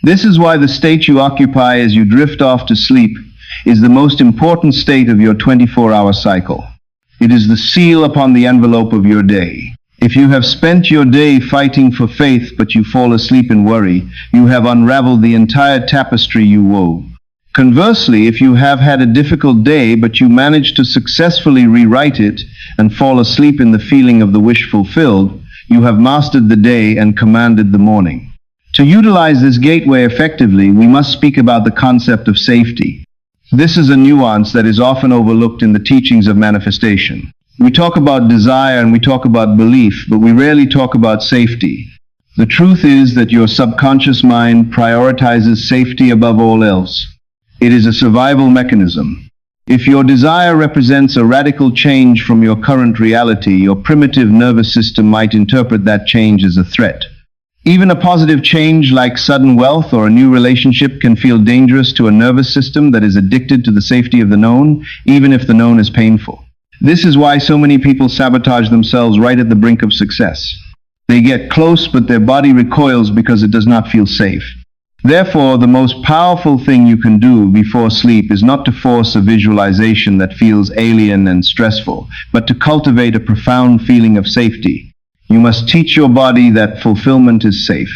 This is why the state you occupy as you drift off to sleep is the most important state of your 24-hour cycle. It is the seal upon the envelope of your day. If you have spent your day fighting for faith but you fall asleep in worry, you have unraveled the entire tapestry you wove. Conversely, if you have had a difficult day but you manage to successfully rewrite it and fall asleep in the feeling of the wish fulfilled, you have mastered the day and commanded the morning. To utilize this gateway effectively, we must speak about the concept of safety. This is a nuance that is often overlooked in the teachings of manifestation. We talk about desire and we talk about belief, but we rarely talk about safety. The truth is that your subconscious mind prioritizes safety above all else. It is a survival mechanism. If your desire represents a radical change from your current reality, your primitive nervous system might interpret that change as a threat. Even a positive change like sudden wealth or a new relationship can feel dangerous to a nervous system that is addicted to the safety of the known, even if the known is painful. This is why so many people sabotage themselves right at the brink of success. They get close, but their body recoils because it does not feel safe. Therefore, the most powerful thing you can do before sleep is not to force a visualization that feels alien and stressful, but to cultivate a profound feeling of safety. You must teach your body that fulfillment is safe.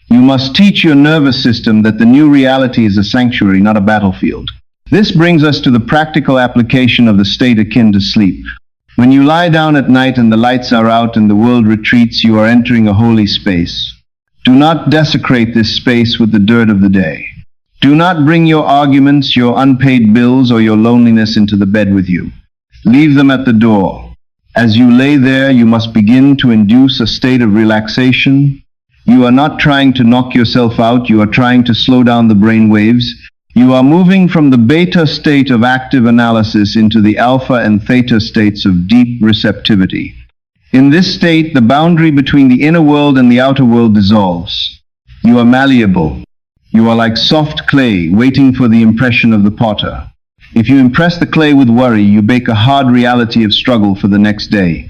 You must teach your nervous system that the new reality is a sanctuary, not a battlefield. This brings us to the practical application of the state akin to sleep. When you lie down at night and the lights are out and the world retreats, you are entering a holy space. Do not desecrate this space with the dirt of the day. Do not bring your arguments, your unpaid bills, or your loneliness into the bed with you. Leave them at the door. As you lay there, you must begin to induce a state of relaxation. You are not trying to knock yourself out, you are trying to slow down the brain waves. You are moving from the beta state of active analysis into the alpha and theta states of deep receptivity. In this state, the boundary between the inner world and the outer world dissolves. You are malleable. You are like soft clay waiting for the impression of the potter. If you impress the clay with worry, you bake a hard reality of struggle for the next day.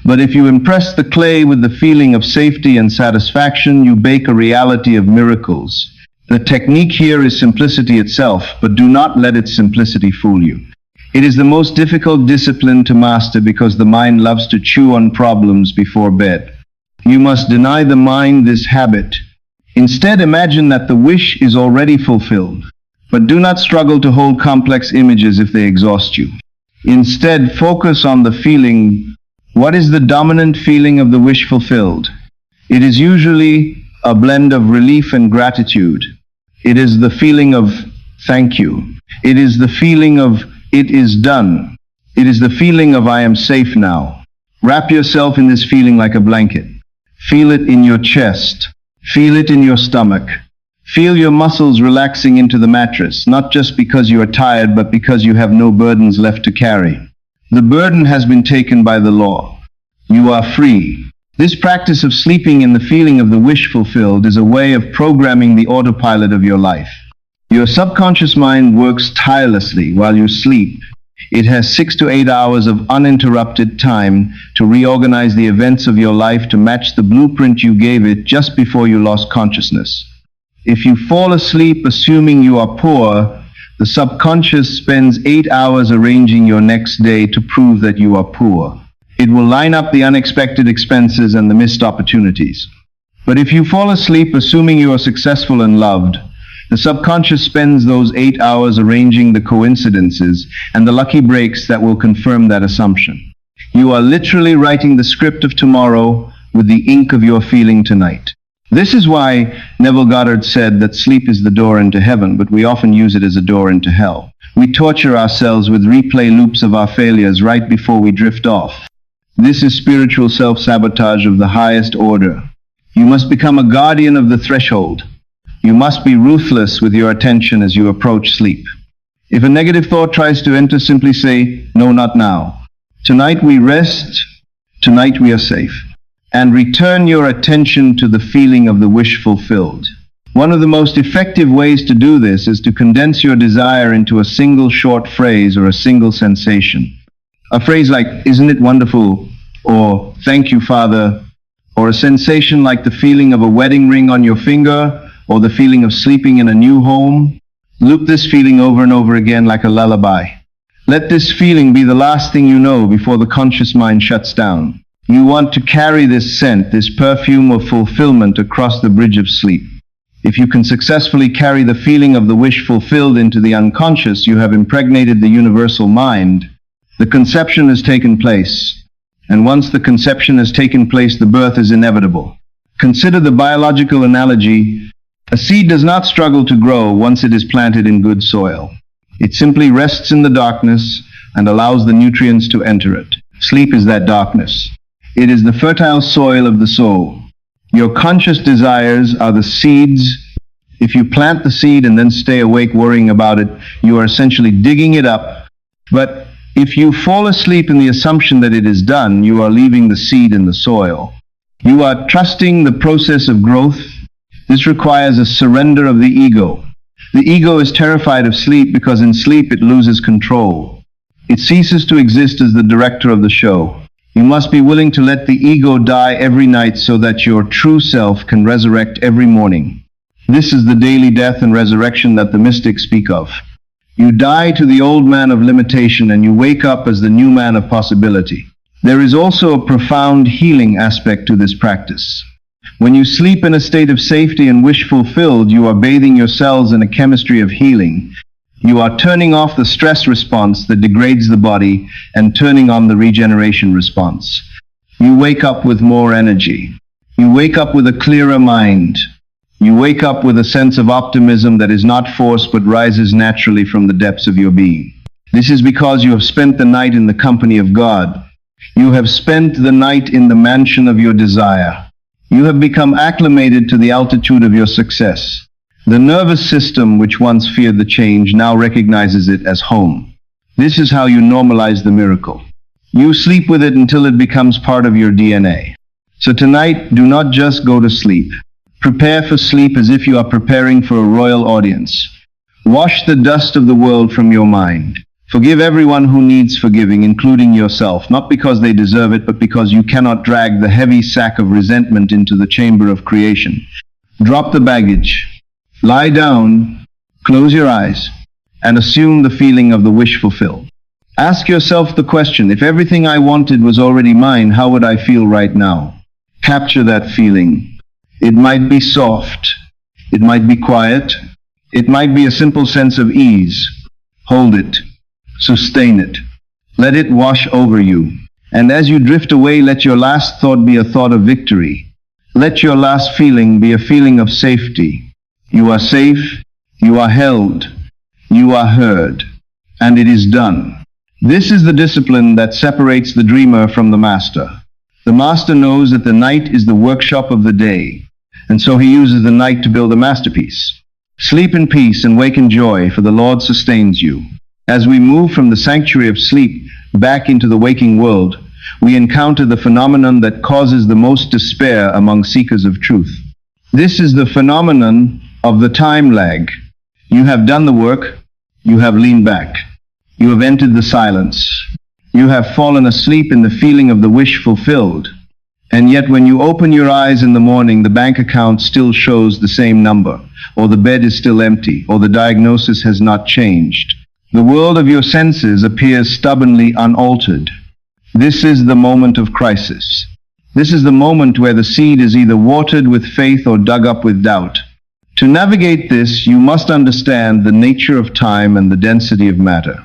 But if you impress the clay with the feeling of safety and satisfaction, you bake a reality of miracles. The technique here is simplicity itself, but do not let its simplicity fool you. It is the most difficult discipline to master because the mind loves to chew on problems before bed. You must deny the mind this habit. Instead, imagine that the wish is already fulfilled. But do not struggle to hold complex images if they exhaust you. Instead, focus on the feeling. What is the dominant feeling of the wish fulfilled? It is usually a blend of relief and gratitude. It is the feeling of thank you. It is the feeling of it is done. It is the feeling of I am safe now. Wrap yourself in this feeling like a blanket. Feel it in your chest. Feel it in your stomach. Feel your muscles relaxing into the mattress, not just because you are tired, but because you have no burdens left to carry. The burden has been taken by the law. You are free. This practice of sleeping in the feeling of the wish fulfilled is a way of programming the autopilot of your life. Your subconscious mind works tirelessly while you sleep. It has 6 to 8 hours of uninterrupted time to reorganize the events of your life to match the blueprint you gave it just before you lost consciousness. If you fall asleep assuming you are poor, the subconscious spends 8 hours arranging your next day to prove that you are poor. It will line up the unexpected expenses and the missed opportunities. But if you fall asleep assuming you are successful and loved, the subconscious spends those 8 hours arranging the coincidences and the lucky breaks that will confirm that assumption. You are literally writing the script of tomorrow with the ink of your feeling tonight. This is why Neville Goddard said that sleep is the door into heaven, but we often use it as a door into hell. We torture ourselves with replay loops of our failures right before we drift off. This is spiritual self-sabotage of the highest order. You must become a guardian of the threshold. You must be ruthless with your attention as you approach sleep. If a negative thought tries to enter, simply say, "No, not now. Tonight we rest. Tonight we are safe." And return your attention to the feeling of the wish fulfilled. One of the most effective ways to do this is to condense your desire into a single short phrase or a single sensation. A phrase like, "Isn't it wonderful?" or "Thank you, Father," or a sensation like the feeling of a wedding ring on your finger, or the feeling of sleeping in a new home. Loop this feeling over and over again like a lullaby. Let this feeling be the last thing you know before the conscious mind shuts down. You want to carry this scent, this perfume of fulfillment across the bridge of sleep. If you can successfully carry the feeling of the wish fulfilled into the unconscious, you have impregnated the universal mind. The conception has taken place. And once the conception has taken place, the birth is inevitable. Consider the biological analogy. A seed does not struggle to grow once it is planted in good soil. It simply rests in the darkness and allows the nutrients to enter it. Sleep is that darkness. It is the fertile soil of the soul. Your conscious desires are the seeds. If you plant the seed and then stay awake worrying about it, you are essentially digging it up. But if you fall asleep in the assumption that it is done, you are leaving the seed in the soil. You are trusting the process of growth. This requires a surrender of the ego. The ego is terrified of sleep because in sleep it loses control. It ceases to exist as the director of the show. You must be willing to let the ego die every night so that your true self can resurrect every morning. This is the daily death and resurrection that the mystics speak of. You die to the old man of limitation and you wake up as the new man of possibility. There is also a profound healing aspect to this practice. When you sleep in a state of safety and wish fulfilled, you are bathing your cells in a chemistry of healing. You are turning off the stress response that degrades the body and turning on the regeneration response. You wake up with more energy. You wake up with a clearer mind. You wake up with a sense of optimism that is not forced but rises naturally from the depths of your being. This is because you have spent the night in the company of God. You have spent the night in the mansion of your desire. You have become acclimated to the altitude of your success. The nervous system, which once feared the change, now recognizes it as home. This is how you normalize the miracle. You sleep with it until it becomes part of your DNA. So tonight, do not just go to sleep. Prepare for sleep as if you are preparing for a royal audience. Wash the dust of the world from your mind. Forgive everyone who needs forgiving, including yourself, not because they deserve it, but because you cannot drag the heavy sack of resentment into the chamber of creation. Drop the baggage. Lie down, close your eyes, and assume the feeling of the wish fulfilled. Ask yourself the question, if everything I wanted was already mine, how would I feel right now? Capture that feeling. It might be soft. It might be quiet. It might be a simple sense of ease. Hold it. Sustain it. Let it wash over you. And as you drift away, let your last thought be a thought of victory. Let your last feeling be a feeling of safety. You are safe, you are held, you are heard, and it is done. This is the discipline that separates the dreamer from the master. The master knows that the night is the workshop of the day, and so he uses the night to build a masterpiece. Sleep in peace and wake in joy, for the Lord sustains you. As we move from the sanctuary of sleep back into the waking world, we encounter the phenomenon that causes the most despair among seekers of truth. This is the phenomenon of the time lag. You have done the work, you have leaned back, you have entered the silence, you have fallen asleep in the feeling of the wish fulfilled, and yet when you open your eyes in the morning, the bank account still shows the same number, or the bed is still empty, or the diagnosis has not changed. The world of your senses appears stubbornly unaltered. This is the moment of crisis. This is the moment where the seed is either watered with faith or dug up with doubt. To navigate this, you must understand the nature of time and the density of matter.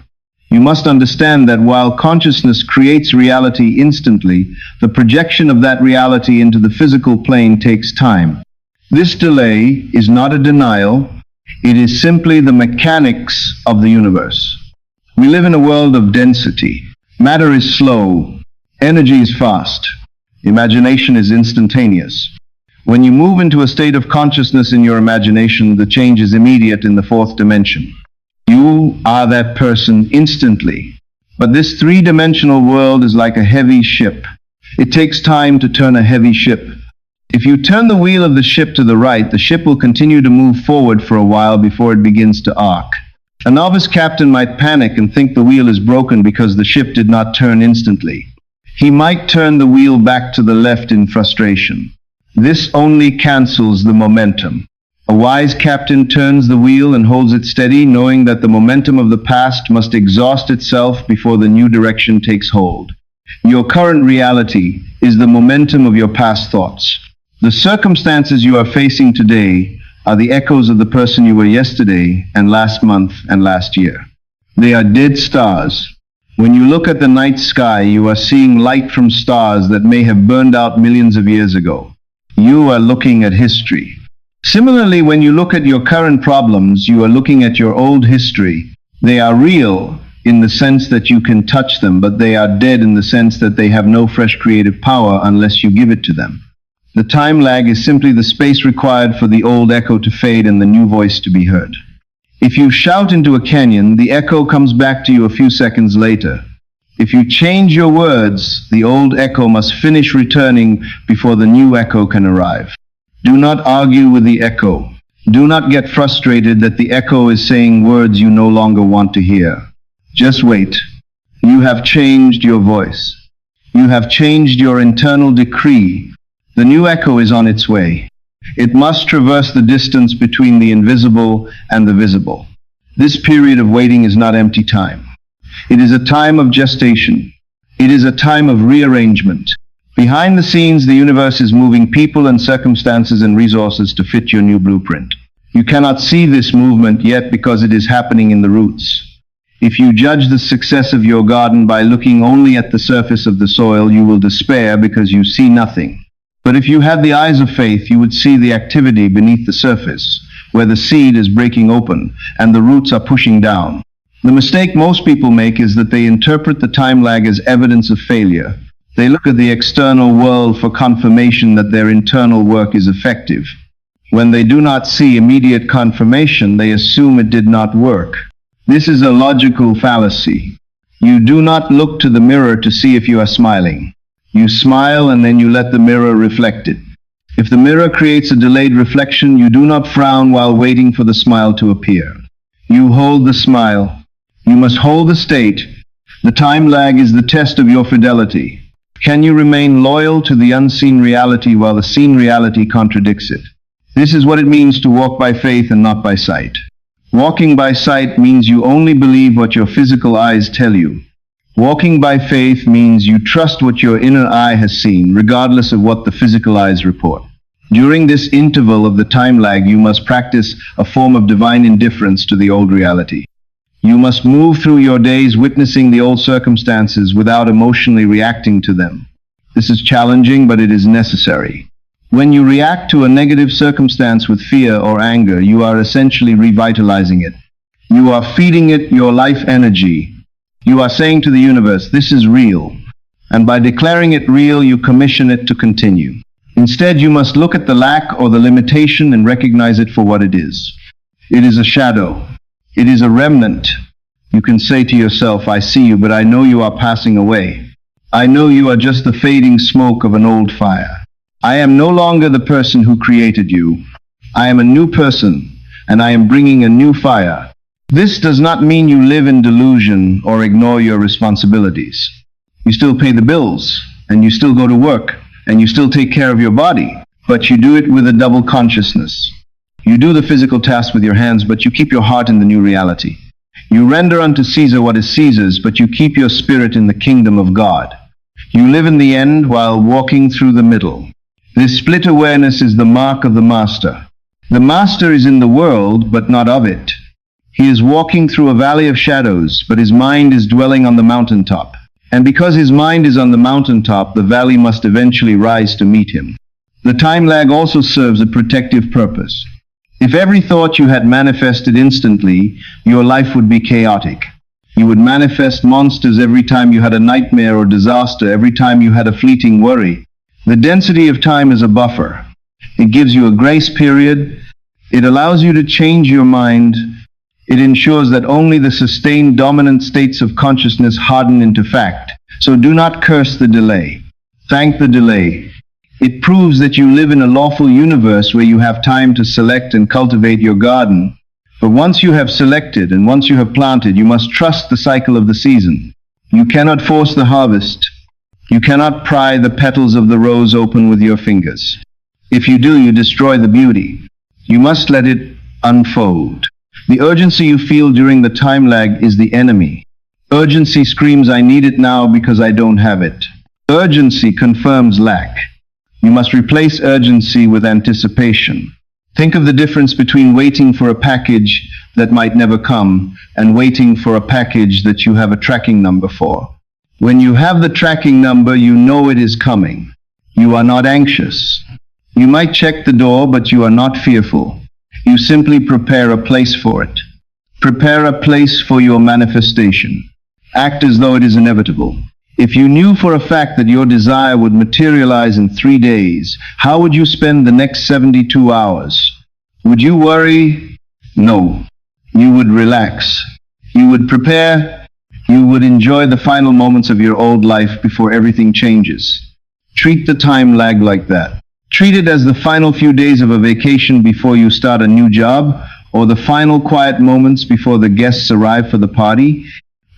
You must understand that while consciousness creates reality instantly, the projection of that reality into the physical plane takes time. This delay is not a denial, it is simply the mechanics of the universe. We live in a world of density. Matter is slow, energy is fast, imagination is instantaneous. When you move into a state of consciousness in your imagination, the change is immediate in the fourth dimension. You are that person instantly. But this three-dimensional world is like a heavy ship. It takes time to turn a heavy ship. If you turn the wheel of the ship to the right, the ship will continue to move forward for a while before it begins to arc. A novice captain might panic and think the wheel is broken because the ship did not turn instantly. He might turn the wheel back to the left in frustration. This only cancels the momentum. A wise captain turns the wheel and holds it steady, knowing that the momentum of the past must exhaust itself before the new direction takes hold. Your current reality is the momentum of your past thoughts. The circumstances you are facing today are the echoes of the person you were yesterday and last month and last year. They are dead stars. When you look at the night sky, you are seeing light from stars that may have burned out millions of years ago. You are looking at history. Similarly, when you look at your current problems, you are looking at your old history. They are real in the sense that you can touch them, but they are dead in the sense that they have no fresh creative power unless you give it to them. The time lag is simply the space required for the old echo to fade and the new voice to be heard. If you shout into a canyon, the echo comes back to you a few seconds later. If you change your words, the old echo must finish returning before the new echo can arrive. Do not argue with the echo. Do not get frustrated that the echo is saying words you no longer want to hear. Just wait. You have changed your voice. You have changed your internal decree. The new echo is on its way. It must traverse the distance between the invisible and the visible. This period of waiting is not empty time. It is a time of gestation. It is a time of rearrangement. Behind the scenes, the universe is moving people and circumstances and resources to fit your new blueprint. You cannot see this movement yet because it is happening in the roots. If you judge the success of your garden by looking only at the surface of the soil, you will despair because you see nothing. But if you had the eyes of faith, you would see the activity beneath the surface, where the seed is breaking open and the roots are pushing down. The mistake most people make is that they interpret the time lag as evidence of failure. They look at the external world for confirmation that their internal work is effective. When they do not see immediate confirmation, they assume it did not work. This is a logical fallacy. You do not look to the mirror to see if you are smiling. You smile and then you let the mirror reflect it. If the mirror creates a delayed reflection, you do not frown while waiting for the smile to appear. You hold the smile. You must hold the state. The time lag is the test of your fidelity. Can you remain loyal to the unseen reality while the seen reality contradicts it? This is what it means to walk by faith and not by sight. Walking by sight means you only believe what your physical eyes tell you. Walking by faith means you trust what your inner eye has seen, regardless of what the physical eyes report. During this interval of the time lag, you must practice a form of divine indifference to the old reality. You must move through your days witnessing the old circumstances without emotionally reacting to them. This is challenging, but it is necessary. When you react to a negative circumstance with fear or anger, you are essentially revitalizing it. You are feeding it your life energy. You are saying to the universe, this is real. And by declaring it real, you commission it to continue. Instead, you must look at the lack or the limitation and recognize it for what it is. It is a shadow. It is a remnant. You can say to yourself, I see you, but I know you are passing away. I know you are just the fading smoke of an old fire. I am no longer the person who created you. I am a new person, and I am bringing a new fire. This does not mean you live in delusion or ignore your responsibilities. You still pay the bills, and you still go to work, and you still take care of your body, but you do it with a double consciousness. You do the physical task with your hands, but you keep your heart in the new reality. You render unto Caesar what is Caesar's, but you keep your spirit in the kingdom of God. You live in the end while walking through the middle. This split awareness is the mark of the master. The master is in the world, but not of it. He is walking through a valley of shadows, but his mind is dwelling on the mountaintop. And because his mind is on the mountaintop, the valley must eventually rise to meet him. The time lag also serves a protective purpose. If every thought you had manifested instantly, your life would be chaotic. You would manifest monsters every time you had a nightmare or disaster, every time you had a fleeting worry. The density of time is a buffer. It gives you a grace period. It allows you to change your mind. It ensures that only the sustained dominant states of consciousness harden into fact. So do not curse the delay. Thank the delay. It proves that you live in a lawful universe where you have time to select and cultivate your garden. But once you have selected and once you have planted, you must trust the cycle of the season. You cannot force the harvest. You cannot pry the petals of the rose open with your fingers. If you do, you destroy the beauty. You must let it unfold. The urgency you feel during the time lag is the enemy. Urgency screams, I need it now because I don't have it. Urgency confirms lack. You must replace urgency with anticipation. Think of the difference between waiting for a package that might never come and waiting for a package that you have a tracking number for. When you have the tracking number, you know it is coming. You are not anxious. You might check the door, but you are not fearful. You simply prepare a place for it. Prepare a place for your manifestation. Act as though it is inevitable. If you knew for a fact that your desire would materialize in 3 days, how would you spend the next 72 hours? Would you worry? No. You would relax. You would prepare. You would enjoy the final moments of your old life before everything changes. Treat the time lag like that. Treat it as the final few days of a vacation before you start a new job, or the final quiet moments before the guests arrive for the party.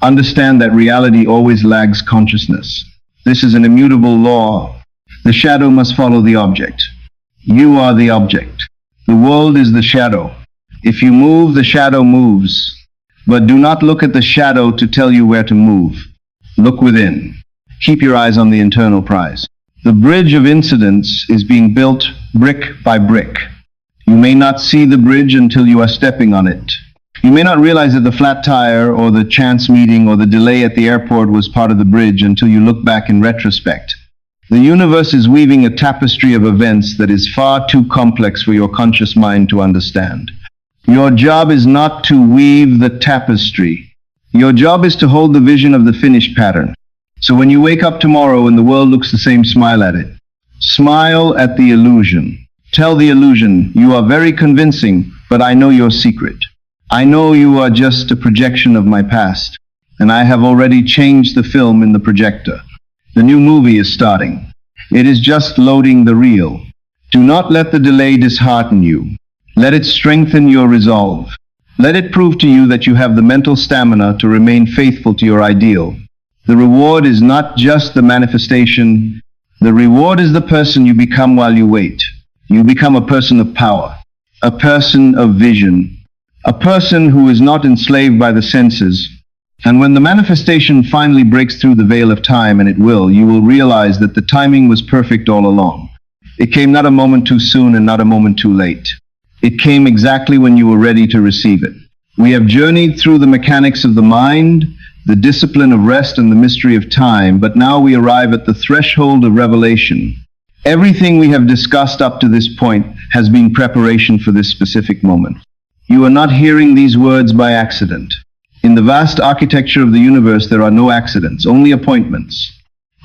Understand that reality always lags consciousness. This is an immutable law. The shadow must follow the object. You are the object. The world is the shadow. If you move, the shadow moves. But do not look at the shadow to tell you where to move. Look within. Keep your eyes on the internal prize. The bridge of incidents is being built brick by brick. You may not see the bridge until you are stepping on it. You may not realize that the flat tire or the chance meeting or the delay at the airport was part of the bridge until you look back in retrospect. The universe is weaving a tapestry of events that is far too complex for your conscious mind to understand. Your job is not to weave the tapestry. Your job is to hold the vision of the finished pattern. So when you wake up tomorrow and the world looks the same, smile at it. Smile at the illusion. Tell the illusion, you are very convincing, but I know your secret. I know you are just a projection of my past, and I have already changed the film in the projector. The new movie is starting. It is just loading the reel. Do not let the delay dishearten you. Let it strengthen your resolve. Let it prove to you that you have the mental stamina to remain faithful to your ideal. The reward is not just the manifestation. The reward is the person you become while you wait. You become a person of power, a person of vision, a person who is not enslaved by the senses. And when the manifestation finally breaks through the veil of time, and it will, you will realize that the timing was perfect all along. It came not a moment too soon and not a moment too late. It came exactly when you were ready to receive it. We have journeyed through the mechanics of the mind, the discipline of rest, and the mystery of time, but now we arrive at the threshold of revelation. Everything we have discussed up to this point has been preparation for this specific moment. You are not hearing these words by accident. In the vast architecture of the universe, there are no accidents, only appointments.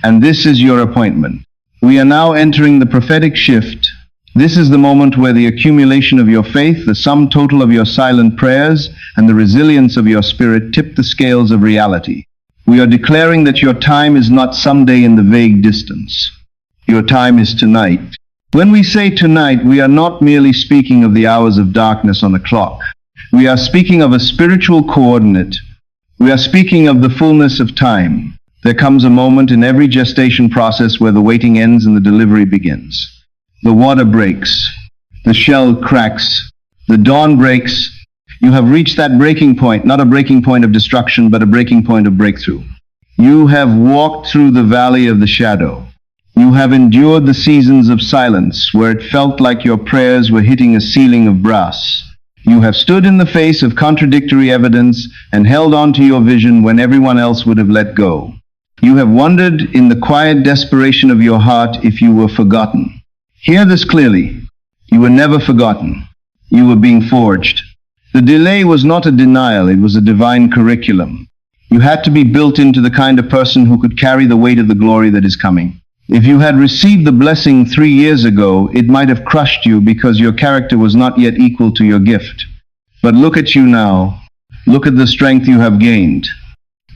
And this is your appointment. We are now entering the prophetic shift. This is the moment where the accumulation of your faith, the sum total of your silent prayers, and the resilience of your spirit tip the scales of reality. We are declaring that your time is not someday in the vague distance. Your time is tonight. When we say tonight, we are not merely speaking of the hours of darkness on a clock. We are speaking of a spiritual coordinate. We are speaking of the fullness of time. There comes a moment in every gestation process where the waiting ends and the delivery begins. The water breaks. The shell cracks. The dawn breaks. You have reached that breaking point, not a breaking point of destruction, but a breaking point of breakthrough. You have walked through the valley of the shadow. You have endured the seasons of silence, where it felt like your prayers were hitting a ceiling of brass. You have stood in the face of contradictory evidence and held on to your vision when everyone else would have let go. You have wondered in the quiet desperation of your heart if you were forgotten. Hear this clearly. You were never forgotten. You were being forged. The delay was not a denial, it was a divine curriculum. You had to be built into the kind of person who could carry the weight of the glory that is coming. If you had received the blessing 3 years ago, it might have crushed you because your character was not yet equal to your gift. But look at you now. Look at the strength you have gained.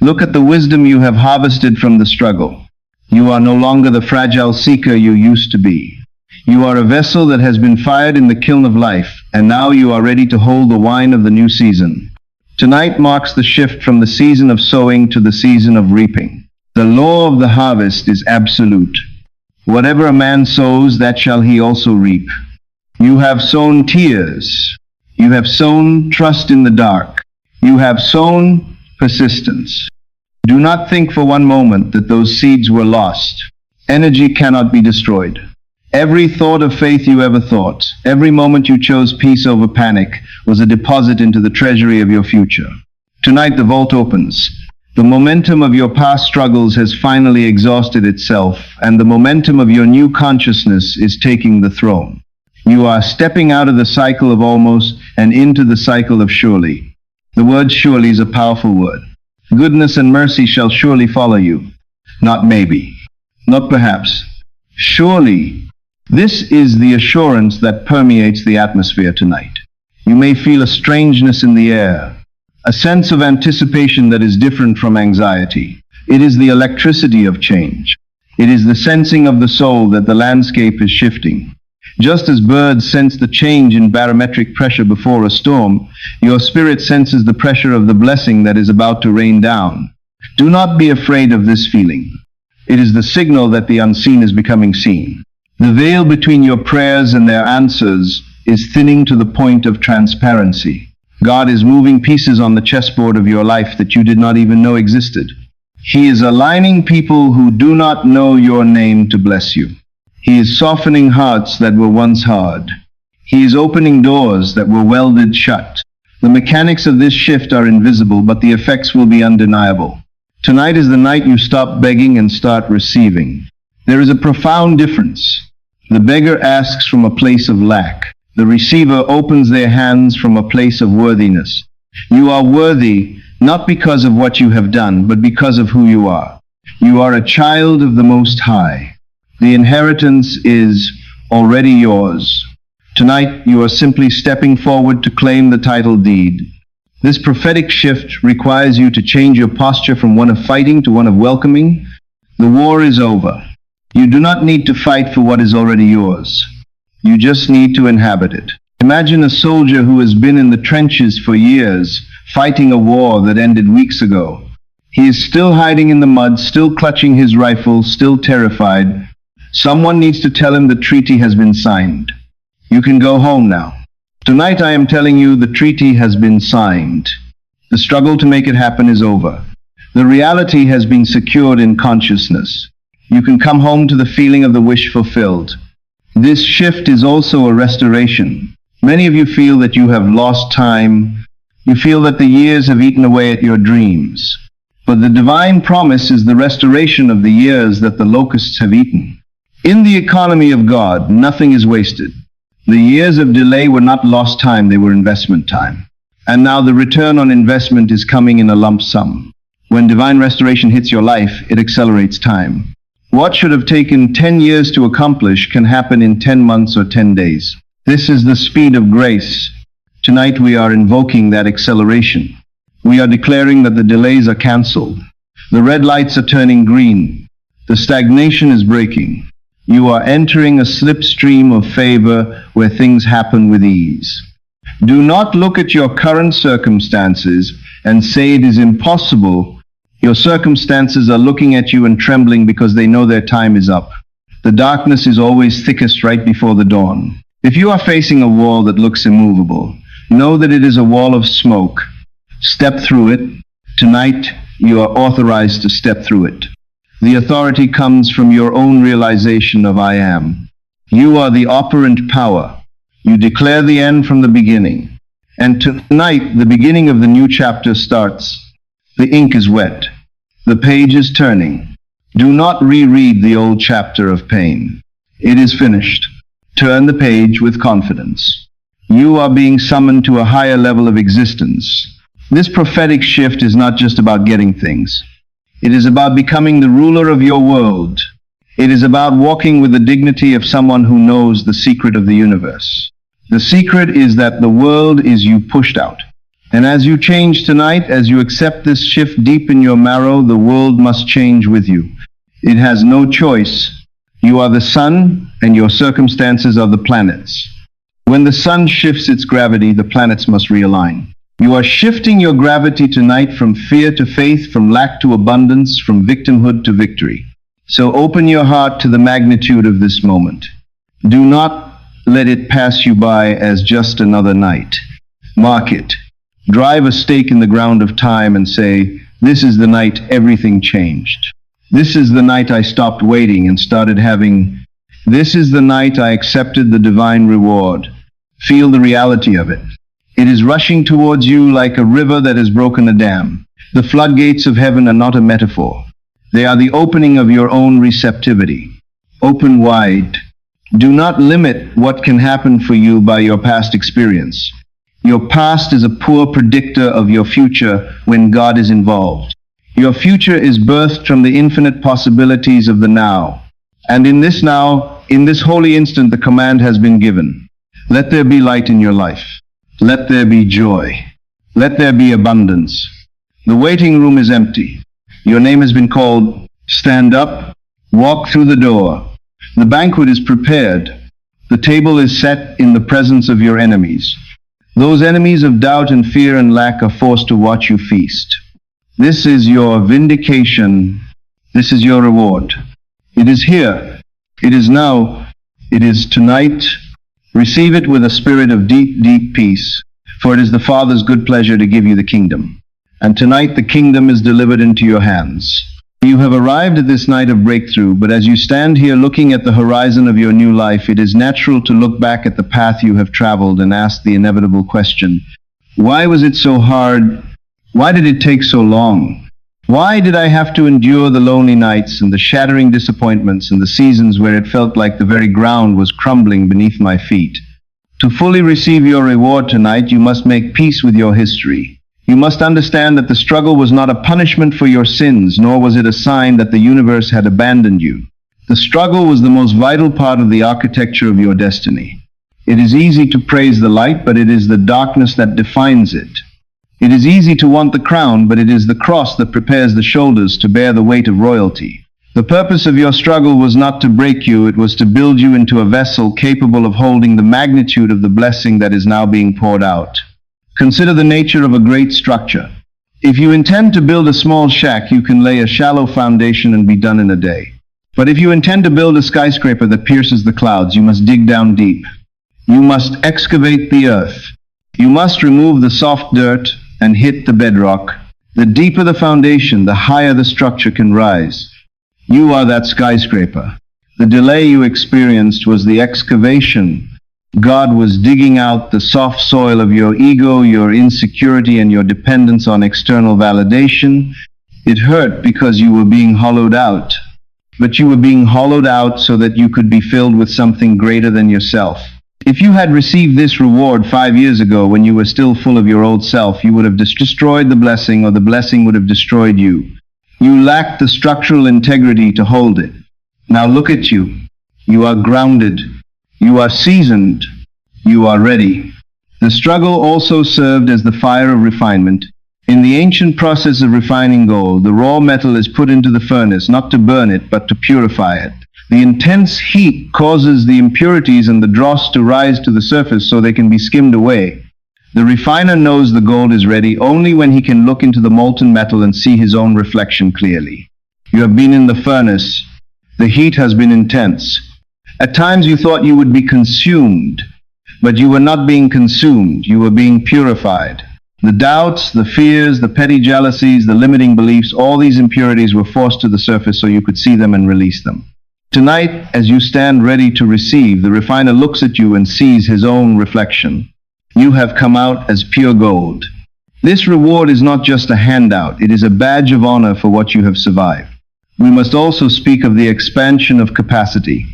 Look at the wisdom you have harvested from the struggle. You are no longer the fragile seeker you used to be. You are a vessel that has been fired in the kiln of life, and now you are ready to hold the wine of the new season. Tonight marks the shift from the season of sowing to the season of reaping. The law of the harvest is absolute. Whatever a man sows, that shall he also reap. You have sown tears. You have sown trust in the dark. You have sown persistence. Do not think for one moment that those seeds were lost. Energy cannot be destroyed. Every thought of faith you ever thought, every moment you chose peace over panic, was a deposit into the treasury of your future. Tonight the vault opens. The momentum of your past struggles has finally exhausted itself, and the momentum of your new consciousness is taking the throne. You are stepping out of the cycle of almost and into the cycle of surely. The word surely is a powerful word. Goodness and mercy shall surely follow you. not maybe, not perhaps. Surely, this is the assurance that permeates the atmosphere tonight. You may feel a strangeness in the air, a sense of anticipation that is different from anxiety. It is the electricity of change. It is the sensing of the soul that the landscape is shifting. Just as birds sense the change in barometric pressure before a storm, your spirit senses the pressure of the blessing that is about to rain down. Do not be afraid of this feeling. It is the signal that the unseen is becoming seen. The veil between your prayers and their answers is thinning to the point of transparency. God is moving pieces on the chessboard of your life that you did not even know existed. He is aligning people who do not know your name to bless you. He is softening hearts that were once hard. He is opening doors that were welded shut. The mechanics of this shift are invisible, but the effects will be undeniable. Tonight is the night you stop begging and start receiving. There is a profound difference. The beggar asks from a place of lack. The receiver opens their hands from a place of worthiness. You are worthy not because of what you have done, but because of who you are. You are a child of the Most High. The inheritance is already yours. Tonight, you are simply stepping forward to claim the title deed. This prophetic shift requires you to change your posture from one of fighting to one of welcoming. The war is over. You do not need to fight for what is already yours. You just need to inhabit it. Imagine a soldier who has been in the trenches for years, fighting a war that ended weeks ago. He is still hiding in the mud, still clutching his rifle, still terrified. Someone needs to tell him the treaty has been signed. You can go home now. Tonight I am telling you the treaty has been signed. The struggle to make it happen is over. The reality has been secured in consciousness. You can come home to the feeling of the wish fulfilled. This shift is also a restoration. Many of you feel that you have lost time. You feel that the years have eaten away at your dreams. But the divine promise is the restoration of the years that the locusts have eaten. In the economy of God, nothing is wasted. The years of delay were not lost time, they were investment time. And now the return on investment is coming in a lump sum. When divine restoration hits your life, it accelerates time. What should have taken 10 years to accomplish can happen in 10 months or 10 days. This is the speed of grace. Tonight we are invoking that acceleration. We are declaring that the delays are cancelled. The red lights are turning green. The stagnation is breaking. You are entering a slipstream of favor where things happen with ease. Do not look at your current circumstances and say it is impossible. Your circumstances are looking at you and trembling because they know their time is up. The darkness is always thickest right before the dawn. If you are facing a wall that looks immovable, know that it is a wall of smoke. Step through it. Tonight, you are authorized to step through it. The authority comes from your own realization of I am. You are the operant power. You declare the end from the beginning. And tonight, the beginning of the new chapter starts. The ink is wet. The page is turning. Do not reread the old chapter of pain. It is finished. Turn the page with confidence. You are being summoned to a higher level of existence. This prophetic shift is not just about getting things. It is about becoming the ruler of your world. It is about walking with the dignity of someone who knows the secret of the universe. The secret is that the world is you pushed out. And as you change tonight, as you accept this shift deep in your marrow, the world must change with you. It has no choice. You are the sun, and your circumstances are the planets. When the sun shifts its gravity, the planets must realign. You are shifting your gravity tonight from fear to faith, from lack to abundance, from victimhood to victory. So open your heart to the magnitude of this moment. Do not let it pass you by as just another night. Mark it. Drive a stake in the ground of time and say, this is the night everything changed. This is the night I stopped waiting and started having. This is the night I accepted the divine reward. Feel the reality of it. It is rushing towards you like a river that has broken a dam. The floodgates of heaven are not a metaphor. They are the opening of your own receptivity. Open wide. Do not limit what can happen for you by your past experience. Your past is a poor predictor of your future when God is involved. Your future is birthed from the infinite possibilities of the now. And in this now, in this holy instant, the command has been given. Let there be light in your life. Let there be joy. Let there be abundance. The waiting room is empty. Your name has been called. Stand up. Walk through the door. The banquet is prepared. The table is set in the presence of your enemies. Those enemies of doubt and fear and lack are forced to watch you feast. This is your vindication. This is your reward. It is here. It is now. It is tonight. Receive it with a spirit of deep, deep peace, for it is the Father's good pleasure to give you the kingdom. And tonight the kingdom is delivered into your hands. You have arrived at this night of breakthrough, but as you stand here looking at the horizon of your new life, it is natural to look back at the path you have traveled and ask the inevitable question, why was it so hard? Why did it take so long? Why did I have to endure the lonely nights and the shattering disappointments and the seasons where it felt like the very ground was crumbling beneath my feet? To fully receive your reward tonight, you must make peace with your history. You must understand that the struggle was not a punishment for your sins, nor was it a sign that the universe had abandoned you. The struggle was the most vital part of the architecture of your destiny. It is easy to praise the light, but it is the darkness that defines it. It is easy to want the crown, but it is the cross that prepares the shoulders to bear the weight of royalty. The purpose of your struggle was not to break you, it was to build you into a vessel capable of holding the magnitude of the blessing that is now being poured out. Consider the nature of a great structure. If you intend to build a small shack, you can lay a shallow foundation and be done in a day. But if you intend to build a skyscraper that pierces the clouds, you must dig down deep. You must excavate the earth. You must remove the soft dirt and hit the bedrock. The deeper the foundation, the higher the structure can rise. You are that skyscraper. The delay you experienced was the excavation. God was digging out the soft soil of your ego, your insecurity, and your dependence on external validation. It hurt because you were being hollowed out. But you were being hollowed out so that you could be filled with something greater than yourself. If you had received this reward 5 years ago when you were still full of your old self, you would have destroyed the blessing, or the blessing would have destroyed you. You lacked the structural integrity to hold it. Now look at you. You are grounded. You are seasoned. You are ready. The struggle also served as the fire of refinement. In the ancient process of refining gold, the raw metal is put into the furnace, not to burn it, but to purify it. The intense heat causes the impurities and the dross to rise to the surface so they can be skimmed away. The refiner knows the gold is ready only when he can look into the molten metal and see his own reflection clearly. You have been in the furnace. The heat has been intense. At times you thought you would be consumed, but you were not being consumed. You were being purified. The doubts, the fears, the petty jealousies, the limiting beliefs, all these impurities were forced to the surface so you could see them and release them. Tonight, as you stand ready to receive, the refiner looks at you and sees his own reflection. You have come out as pure gold. This reward is not just a handout, it is a badge of honor for what you have survived. We must also speak of the expansion of capacity.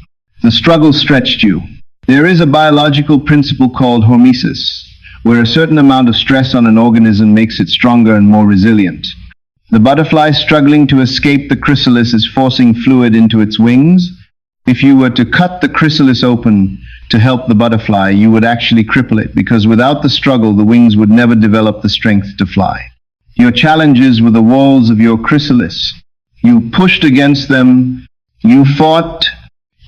The struggle stretched you. There is a biological principle called hormesis, where a certain amount of stress on an organism makes it stronger and more resilient. The butterfly struggling to escape the chrysalis is forcing fluid into its wings. If you were to cut the chrysalis open to help the butterfly, you would actually cripple it, because without the struggle, the wings would never develop the strength to fly. Your challenges were the walls of your chrysalis. You pushed against them, you fought,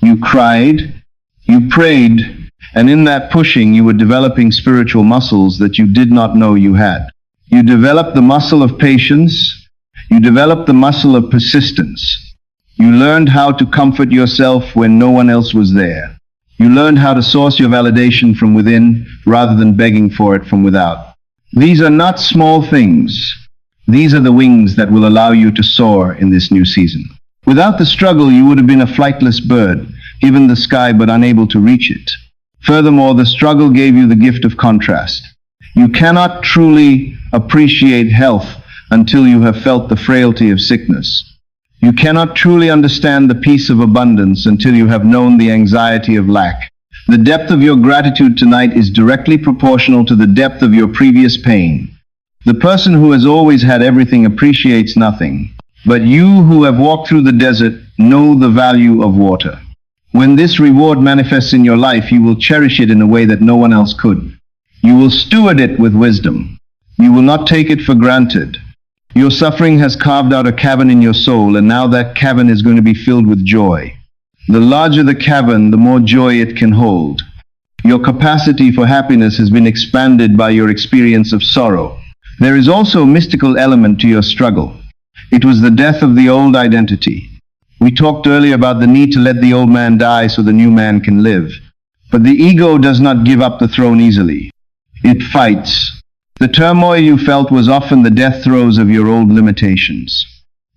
you cried, you prayed, and in that pushing you were developing spiritual muscles that you did not know you had. You developed the muscle of patience. You developed the muscle of persistence. You learned how to comfort yourself when no one else was there. You learned how to source your validation from within rather than begging for it from without. These are not small things. These are the wings that will allow you to soar in this new season. Without the struggle, you would have been a flightless bird, given the sky but unable to reach it. Furthermore, the struggle gave you the gift of contrast. You cannot truly appreciate health until you have felt the frailty of sickness. You cannot truly understand the peace of abundance until you have known the anxiety of lack. The depth of your gratitude tonight is directly proportional to the depth of your previous pain. The person who has always had everything appreciates nothing. But you who have walked through the desert know the value of water. When this reward manifests in your life, you will cherish it in a way that no one else could. You will steward it with wisdom. You will not take it for granted. Your suffering has carved out a cavern in your soul, and now that cavern is going to be filled with joy. The larger the cavern, the more joy it can hold. Your capacity for happiness has been expanded by your experience of sorrow. There is also a mystical element to your struggle. It was the death of the old identity. We talked earlier about the need to let the old man die so the new man can live. But the ego does not give up the throne easily. It fights. The turmoil you felt was often the death throes of your old limitations.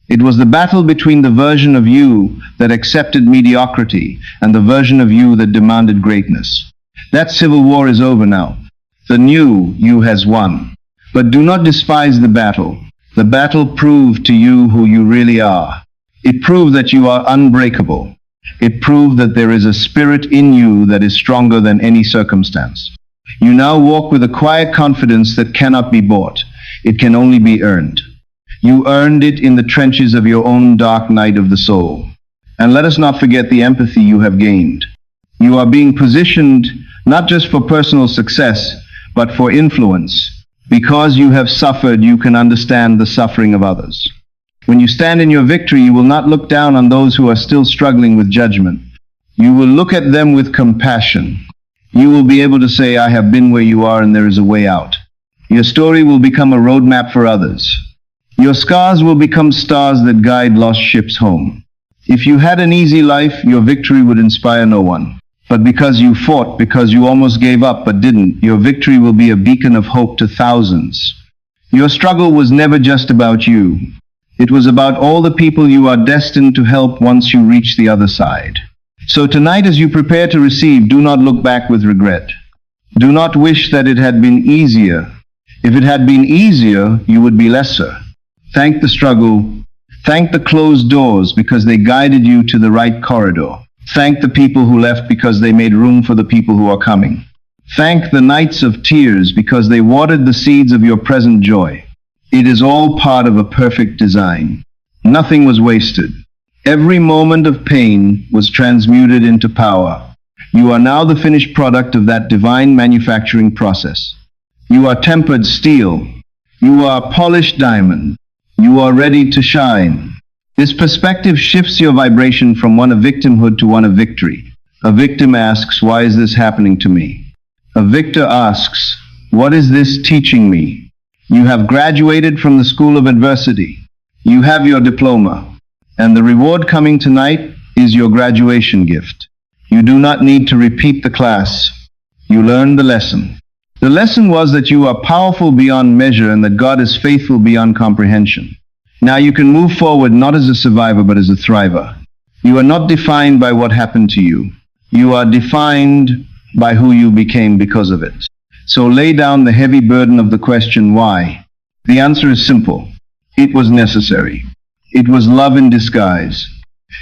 It was the battle between the version of you that accepted mediocrity and the version of you that demanded greatness. That civil war is over now. The new you has won. But do not despise the battle. The battle proved to you who you really are. It proved that you are unbreakable. It proved that there is a spirit in you that is stronger than any circumstance. You now walk with a quiet confidence that cannot be bought. It can only be earned. You earned it in the trenches of your own dark night of the soul. And let us not forget the empathy you have gained. You are being positioned not just for personal success, but for influence. Because you have suffered, you can understand the suffering of others. When you stand in your victory, you will not look down on those who are still struggling with judgment. You will look at them with compassion. You will be able to say, I have been where you are and there is a way out. Your story will become a roadmap for others. Your scars will become stars that guide lost ships home. If you had an easy life, your victory would inspire no one. But because you fought, because you almost gave up but didn't, your victory will be a beacon of hope to thousands. Your struggle was never just about you. It was about all the people you are destined to help once you reach the other side. So tonight, as you prepare to receive, do not look back with regret. Do not wish that it had been easier. If it had been easier, you would be lesser. Thank the struggle. Thank the closed doors because they guided you to the right corridor. Thank the people who left because they made room for the people who are coming. Thank the nights of tears because they watered the seeds of your present joy. It is all part of a perfect design. Nothing was wasted. Every moment of pain was transmuted into power. You are now the finished product of that divine manufacturing process. You are tempered steel. You are polished diamond. You are ready to shine. This perspective shifts your vibration from one of victimhood to one of victory. A victim asks, why is this happening to me? A victor asks, what is this teaching me? You have graduated from the school of adversity. You have your diploma. And the reward coming tonight is your graduation gift. You do not need to repeat the class. You learned the lesson. The lesson was that you are powerful beyond measure and that God is faithful beyond comprehension. Now you can move forward not as a survivor but as a thriver. You are not defined by what happened to you. You are defined by who you became because of it. So lay down the heavy burden of the question, why? The answer is simple. It was necessary. It was love in disguise.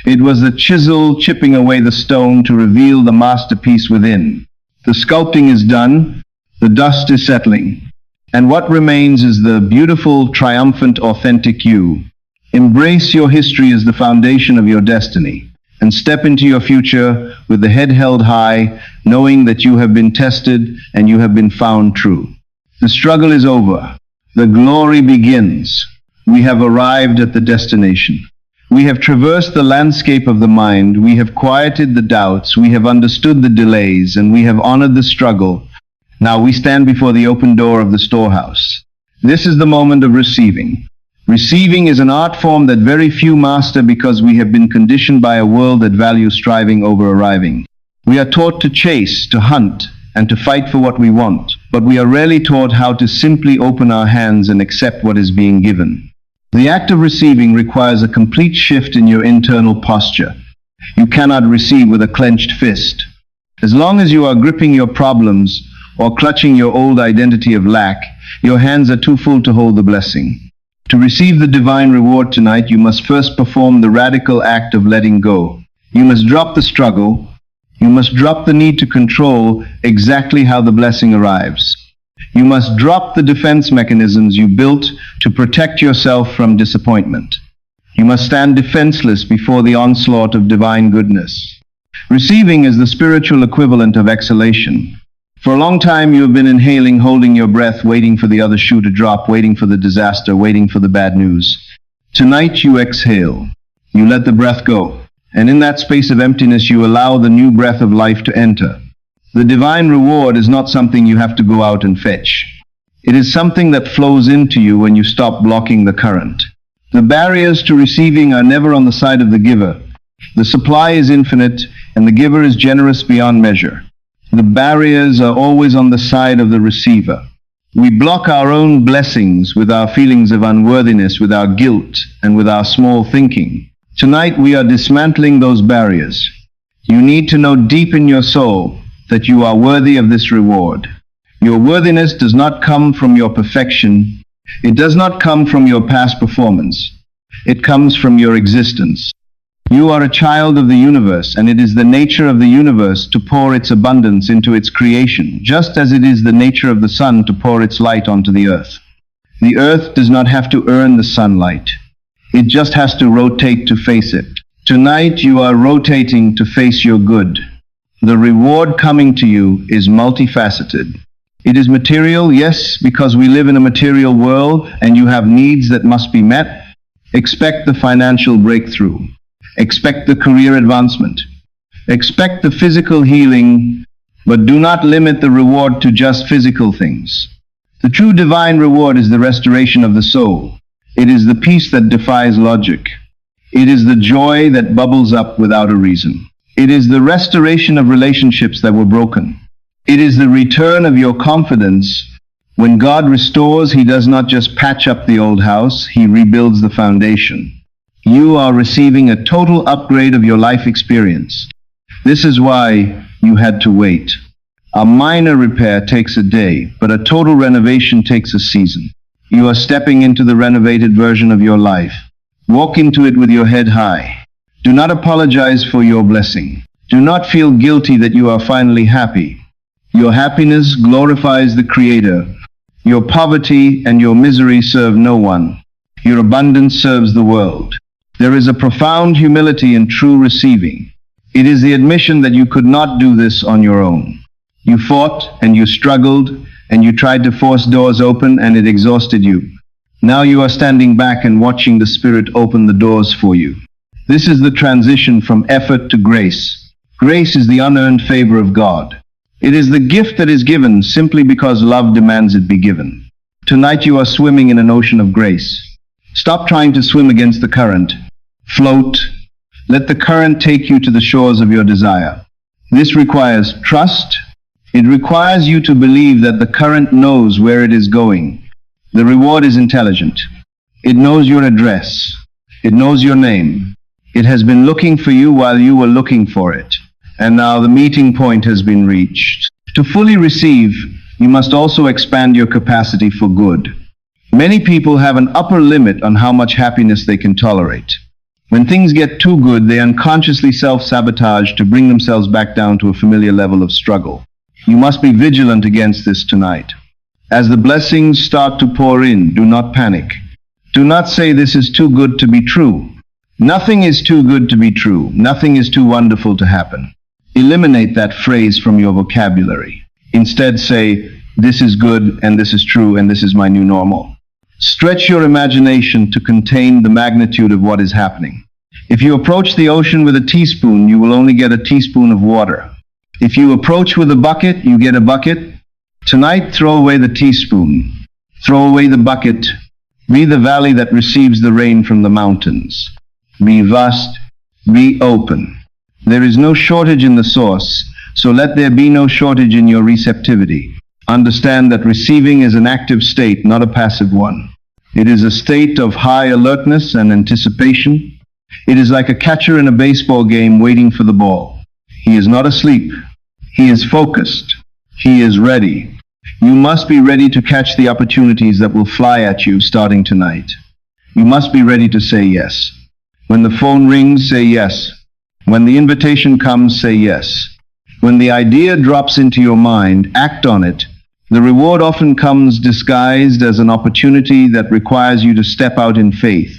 It was the chisel chipping away the stone to reveal the masterpiece within. The sculpting is done. The dust is settling. And what remains is the beautiful, triumphant, authentic you. Embrace your history as the foundation of your destiny, and step into your future with the head held high, knowing that you have been tested and you have been found true. The struggle is over. The glory begins. We have arrived at the destination. We have traversed the landscape of the mind. We have quieted the doubts. We have understood the delays, and we have honored the struggle. Now we stand before the open door of the storehouse. This is the moment of receiving. Receiving is an art form that very few master because we have been conditioned by a world that values striving over arriving. We are taught to chase, to hunt, and to fight for what we want, but we are rarely taught how to simply open our hands and accept what is being given. The act of receiving requires a complete shift in your internal posture. You cannot receive with a clenched fist. As long as you are gripping your problems, or clutching your old identity of lack, your hands are too full to hold the blessing. To receive the divine reward tonight, you must first perform the radical act of letting go. You must drop the struggle. You must drop the need to control exactly how the blessing arrives. You must drop the defense mechanisms you built to protect yourself from disappointment. You must stand defenseless before the onslaught of divine goodness. Receiving is the spiritual equivalent of exhalation. For a long time you have been inhaling, holding your breath, waiting for the other shoe to drop, waiting for the disaster, waiting for the bad news. Tonight you exhale. You let the breath go. And in that space of emptiness you allow the new breath of life to enter. The divine reward is not something you have to go out and fetch. It is something that flows into you when you stop blocking the current. The barriers to receiving are never on the side of the giver. The supply is infinite, and the giver is generous beyond measure. The barriers are always on the side of the receiver. We block our own blessings with our feelings of unworthiness, with our guilt, and with our small thinking. Tonight we are dismantling those barriers. You need to know deep in your soul that you are worthy of this reward. Your worthiness does not come from your perfection. It does not come from your past performance. It comes from your existence. You are a child of the universe, and it is the nature of the universe to pour its abundance into its creation, just as it is the nature of the sun to pour its light onto the earth. The earth does not have to earn the sunlight. It just has to rotate to face it. Tonight you are rotating to face your good. The reward coming to you is multifaceted. It is material, yes, because we live in a material world and you have needs that must be met. Expect the financial breakthrough. Expect the career advancement. Expect the physical healing, but do not limit the reward to just physical things. The true divine reward is the restoration of the soul. It is the peace that defies logic. It is the joy that bubbles up without a reason. It is the restoration of relationships that were broken. It is the return of your confidence. When God restores, He does not just patch up the old house, He rebuilds the foundation. You are receiving a total upgrade of your life experience. This is why you had to wait. A minor repair takes a day, but a total renovation takes a season. You are stepping into the renovated version of your life. Walk into it with your head high. Do not apologize for your blessing. Do not feel guilty that you are finally happy. Your happiness glorifies the Creator. Your poverty and your misery serve no one. Your abundance serves the world. There is a profound humility in true receiving. It is the admission that you could not do this on your own. You fought and you struggled and you tried to force doors open and it exhausted you. Now you are standing back and watching the Spirit open the doors for you. This is the transition from effort to grace. Grace is the unearned favor of God. It is the gift that is given simply because love demands it be given. Tonight you are swimming in an ocean of grace. Stop trying to swim against the current. Float. Let the current take you to the shores of your desire. This requires trust. It requires you to believe that the current knows where it is going. The reward is intelligent. It knows your address. It knows your name. It has been looking for you while you were looking for it. And now the meeting point has been reached. To fully receive, you must also expand your capacity for good. Many people have an upper limit on how much happiness they can tolerate. When things get too good, they unconsciously self-sabotage to bring themselves back down to a familiar level of struggle. You must be vigilant against this tonight. As the blessings start to pour in, do not panic. Do not say this is too good to be true. Nothing is too good to be true. Nothing is too wonderful to happen. Eliminate that phrase from your vocabulary. Instead say, this is good and this is true and this is my new normal. Stretch your imagination to contain the magnitude of what is happening. If you approach the ocean with a teaspoon, you will only get a teaspoon of water. If you approach with a bucket, you get a bucket. Tonight, throw away the teaspoon. Throw away the bucket. Be the valley that receives the rain from the mountains. Be vast. Be open. There is no shortage in the source, so let there be no shortage in your receptivity. Understand that receiving is an active state, not a passive one. It is a state of high alertness and anticipation. It is like a catcher in a baseball game waiting for the ball. He is not asleep. He is focused. He is ready. You must be ready to catch the opportunities that will fly at you starting tonight. You must be ready to say yes. When the phone rings, say yes. When the invitation comes, say yes. When the idea drops into your mind, act on it. The reward often comes disguised as an opportunity that requires you to step out in faith.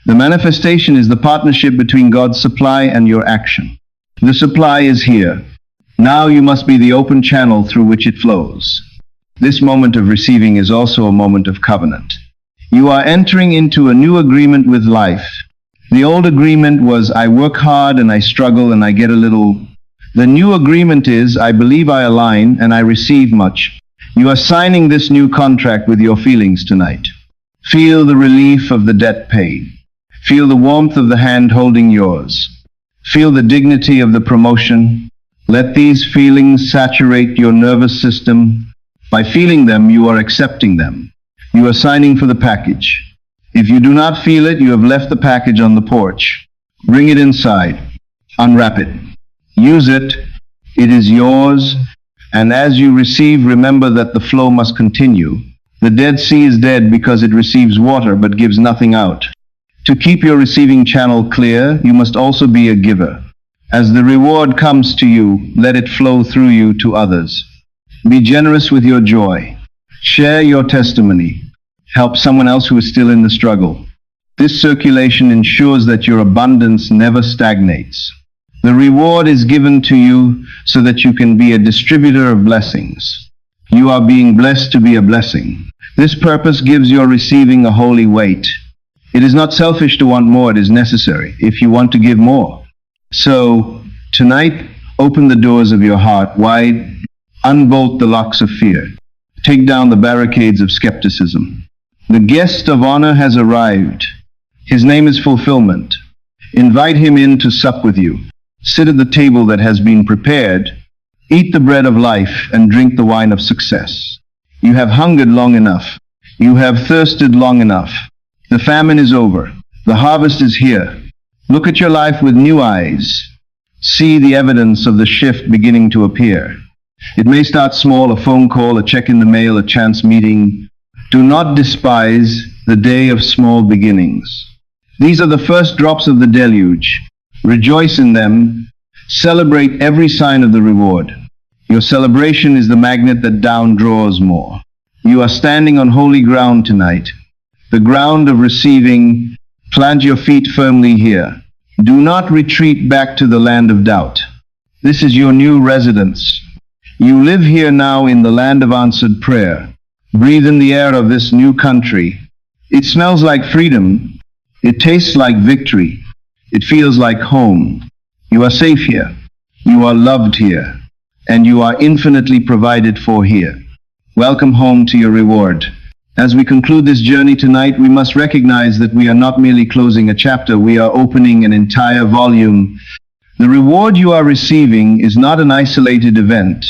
The manifestation is the partnership between God's supply and your action. The supply is here. Now you must be the open channel through which it flows. This moment of receiving is also a moment of covenant. You are entering into a new agreement with life. The old agreement was, I work hard and I struggle and I get a little. The new agreement is, I believe I align and I receive much. You are signing this new contract with your feelings tonight. Feel the relief of the debt paid. Feel the warmth of the hand holding yours. Feel the dignity of the promotion. Let these feelings saturate your nervous system. By feeling them, you are accepting them. You are signing for the package. If you do not feel it, you have left the package on the porch. Bring it inside. Unwrap it. Use it. It is yours. And as you receive, remember that the flow must continue. The Dead Sea is dead because it receives water but gives nothing out. To keep your receiving channel clear, you must also be a giver. As the reward comes to you, let it flow through you to others. Be generous with your joy. Share your testimony. Help someone else who is still in the struggle. This circulation ensures that your abundance never stagnates. The reward is given to you so that you can be a distributor of blessings. You are being blessed to be a blessing. This purpose gives your receiving a holy weight. It is not selfish to want more, it is necessary if you want to give more. So, tonight, open the doors of your heart wide, unbolt the locks of fear, take down the barricades of skepticism. The guest of honor has arrived. His name is fulfillment. Invite him in to sup with you. Sit at the table that has been prepared. Eat the bread of life and drink the wine of success. You have hungered long enough. You have thirsted long enough. The famine is over. The harvest is here. Look at your life with new eyes. See the evidence of the shift beginning to appear. It may start small, a phone call, a check in the mail, a chance meeting. Do not despise the day of small beginnings. These are the first drops of the deluge. Rejoice in them. Celebrate every sign of the reward. Your celebration is the magnet that down draws more. You are standing on holy ground tonight. The ground of receiving. Plant your feet firmly here. Do not retreat back to the land of doubt. This is your new residence. You live here now in the land of answered prayer. Breathe in the air of this new country. It smells like freedom. It tastes like victory. It feels like home. You are safe here. You are loved here. And you are infinitely provided for here. Welcome home to your reward. As we conclude this journey tonight, we must recognize that we are not merely closing a chapter, we are opening an entire volume. The reward you are receiving is not an isolated event.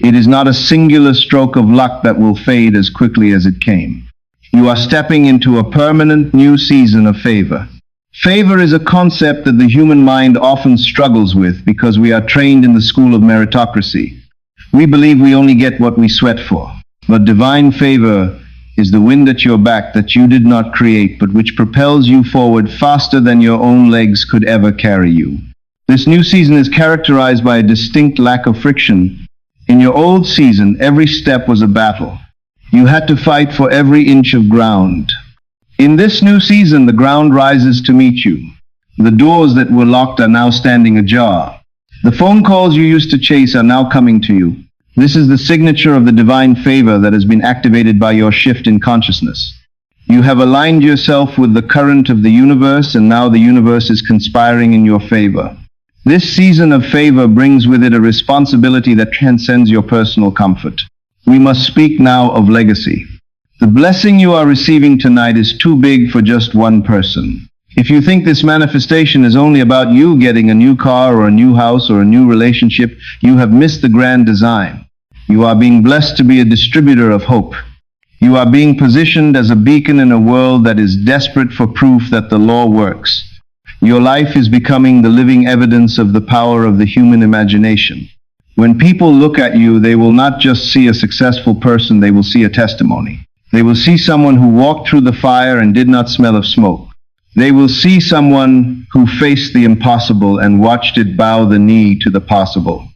It is not a singular stroke of luck that will fade as quickly as it came. You are stepping into a permanent new season of favor. Favor is a concept that the human mind often struggles with because we are trained in the school of meritocracy. We believe we only get what we sweat for. But divine favor is the wind at your back that you did not create, but which propels you forward faster than your own legs could ever carry you. This new season is characterized by a distinct lack of friction. In your old season, every step was a battle. You had to fight for every inch of ground. In this new season, the ground rises to meet you. The doors that were locked are now standing ajar. The phone calls you used to chase are now coming to you. This is the signature of the divine favor that has been activated by your shift in consciousness. You have aligned yourself with the current of the universe, and now the universe is conspiring in your favor. This season of favor brings with it a responsibility that transcends your personal comfort. We must speak now of legacy. The blessing you are receiving tonight is too big for just one person. If you think this manifestation is only about you getting a new car or a new house or a new relationship, you have missed the grand design. You are being blessed to be a distributor of hope. You are being positioned as a beacon in a world that is desperate for proof that the law works. Your life is becoming the living evidence of the power of the human imagination. When people look at you, they will not just see a successful person, they will see a testimony. They will see someone who walked through the fire and did not smell of smoke. They will see someone who faced the impossible and watched it bow the knee to the possible.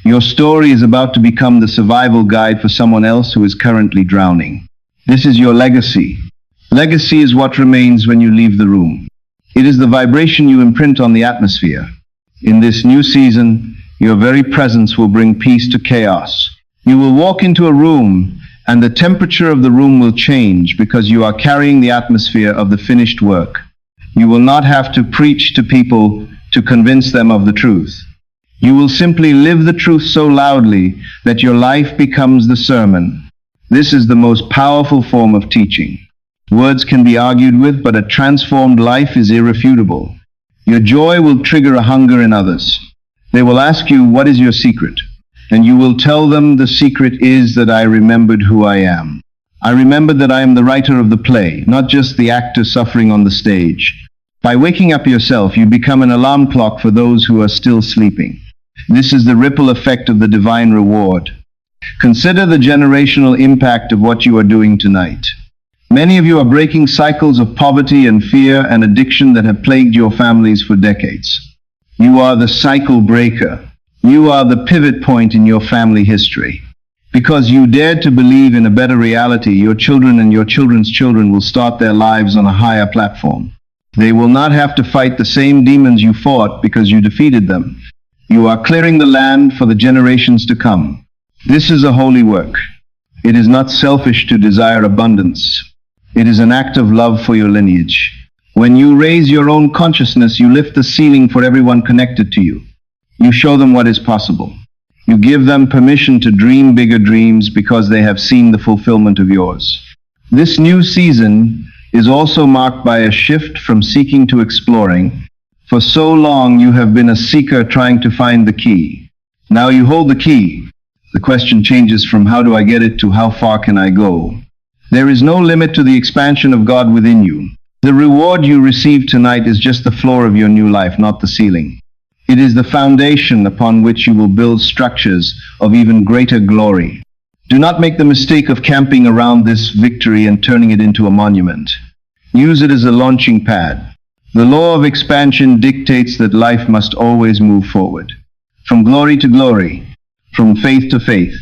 Your story is about to become the survival guide for someone else who is currently drowning. This is your legacy. Legacy is what remains when you leave the room. It is the vibration you imprint on the atmosphere. In this new season, your very presence will bring peace to chaos. You will walk into a room, and the temperature of the room will change because you are carrying the atmosphere of the finished work. You will not have to preach to people to convince them of the truth. You will simply live the truth so loudly that your life becomes the sermon. This is the most powerful form of teaching. Words can be argued with, but a transformed life is irrefutable. Your joy will trigger a hunger in others. They will ask you, "What is your secret?" And you will tell them, "The secret is that I remembered who I am. I remembered that I am the writer of the play, not just the actor suffering on the stage." By waking up yourself, you become an alarm clock for those who are still sleeping. This is the ripple effect of the divine reward. Consider the generational impact of what you are doing tonight. Many of you are breaking cycles of poverty and fear and addiction that have plagued your families for decades. You are the cycle breaker. You are the pivot point in your family history. Because you dared to believe in a better reality, your children and your children's children will start their lives on a higher platform. They will not have to fight the same demons you fought because you defeated them. You are clearing the land for the generations to come. This is a holy work. It is not selfish to desire abundance. It is an act of love for your lineage. When you raise your own consciousness, you lift the ceiling for everyone connected to you. You show them what is possible. You give them permission to dream bigger dreams because they have seen the fulfillment of yours. This new season is also marked by a shift from seeking to exploring. For so long you have been a seeker trying to find the key. Now you hold the key. The question changes from "how do I get it" to "how far can I go?" There is no limit to the expansion of God within you. The reward you receive tonight is just the floor of your new life, not the ceiling. It is the foundation upon which you will build structures of even greater glory. Do not make the mistake of camping around this victory and turning it into a monument. Use it as a launching pad. The law of expansion dictates that life must always move forward. From glory to glory, from faith to faith.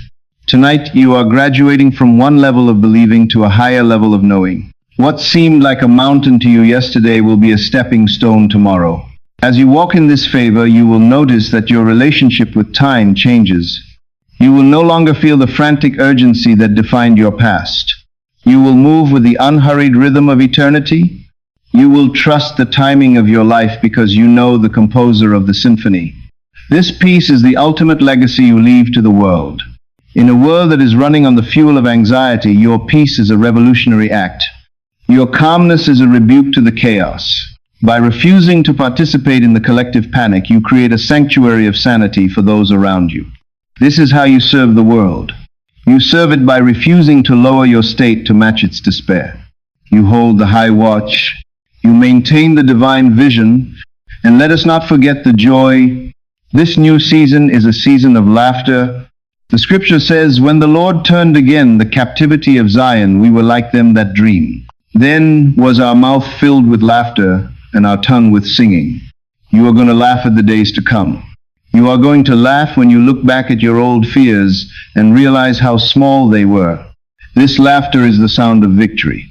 Tonight you are graduating from one level of believing to a higher level of knowing. What seemed like a mountain to you yesterday will be a stepping stone tomorrow. As you walk in this favor, you will notice that your relationship with time changes. You will no longer feel the frantic urgency that defined your past. You will move with the unhurried rhythm of eternity. You will trust the timing of your life because you know the composer of the symphony. This peace is the ultimate legacy you leave to the world. In a world that is running on the fuel of anxiety, your peace is a revolutionary act. Your calmness is a rebuke to the chaos. By refusing to participate in the collective panic, you create a sanctuary of sanity for those around you. This is how you serve the world. You serve it by refusing to lower your state to match its despair. You hold the high watch. You maintain the divine vision. And let us not forget the joy. This new season is a season of laughter. The scripture says, "When the Lord turned again the captivity of Zion, we were like them that dream. Then was our mouth filled with laughter and our tongue with singing." You are going to laugh at the days to come. You are going to laugh when you look back at your old fears and realize how small they were. This laughter is the sound of victory.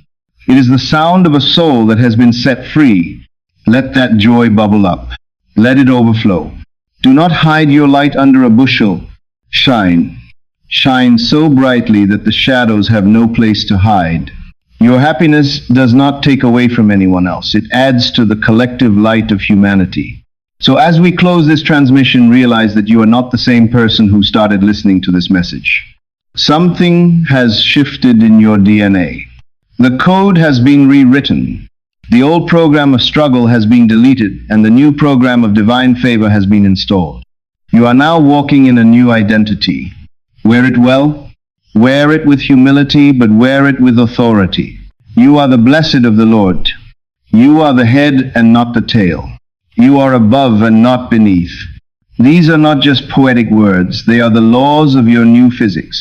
It is the sound of a soul that has been set free. Let that joy bubble up. Let it overflow. Do not hide your light under a bushel. Shine. Shine so brightly that the shadows have no place to hide. Your happiness does not take away from anyone else. It adds to the collective light of humanity. So as we close this transmission, realize that you are not the same person who started listening to this message. Something has shifted in your DNA. The code has been rewritten. The old program of struggle has been deleted, and the new program of divine favor has been installed. You are now walking in a new identity. Wear it well. Wear it with humility, but wear it with authority. You are the blessed of the Lord. You are the head and not the tail. You are above and not beneath. These are not just poetic words. They are the laws of your new physics.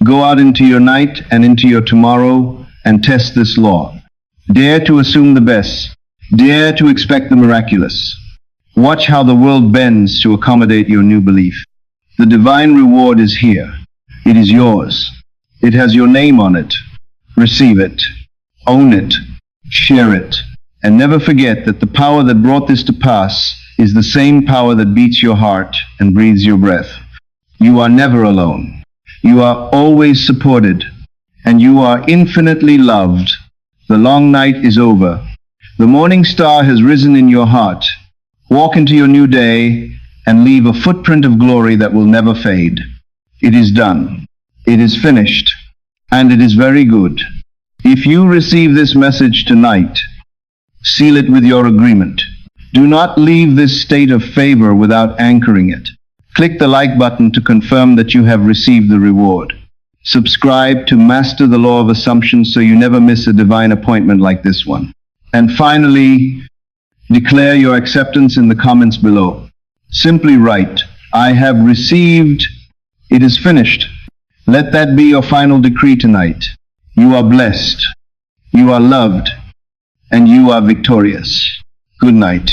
Go out into your night and into your tomorrow and test this law. Dare to assume the best. Dare to expect the miraculous. Watch how the world bends to accommodate your new belief. The divine reward is here. It is yours. It has your name on it. Receive it. Own it. Share it. And never forget that the power that brought this to pass is the same power that beats your heart and breathes your breath. You are never alone. You are always supported. And you are infinitely loved. The long night is over. The morning star has risen in your heart. Walk into your new day and leave a footprint of glory that will never fade. It is done. It is finished. And it is very good. If you receive this message tonight, seal it with your agreement. Do not leave this state of favor without anchoring it. Click the like button to confirm that you have received the reward. Subscribe to Master the Law of Assumption so you never miss a divine appointment like this one. And finally, declare your acceptance in the comments below. Simply write, I have received, it is finished. Let that be your final decree tonight. You are blessed, you are loved, and you are victorious. Good night.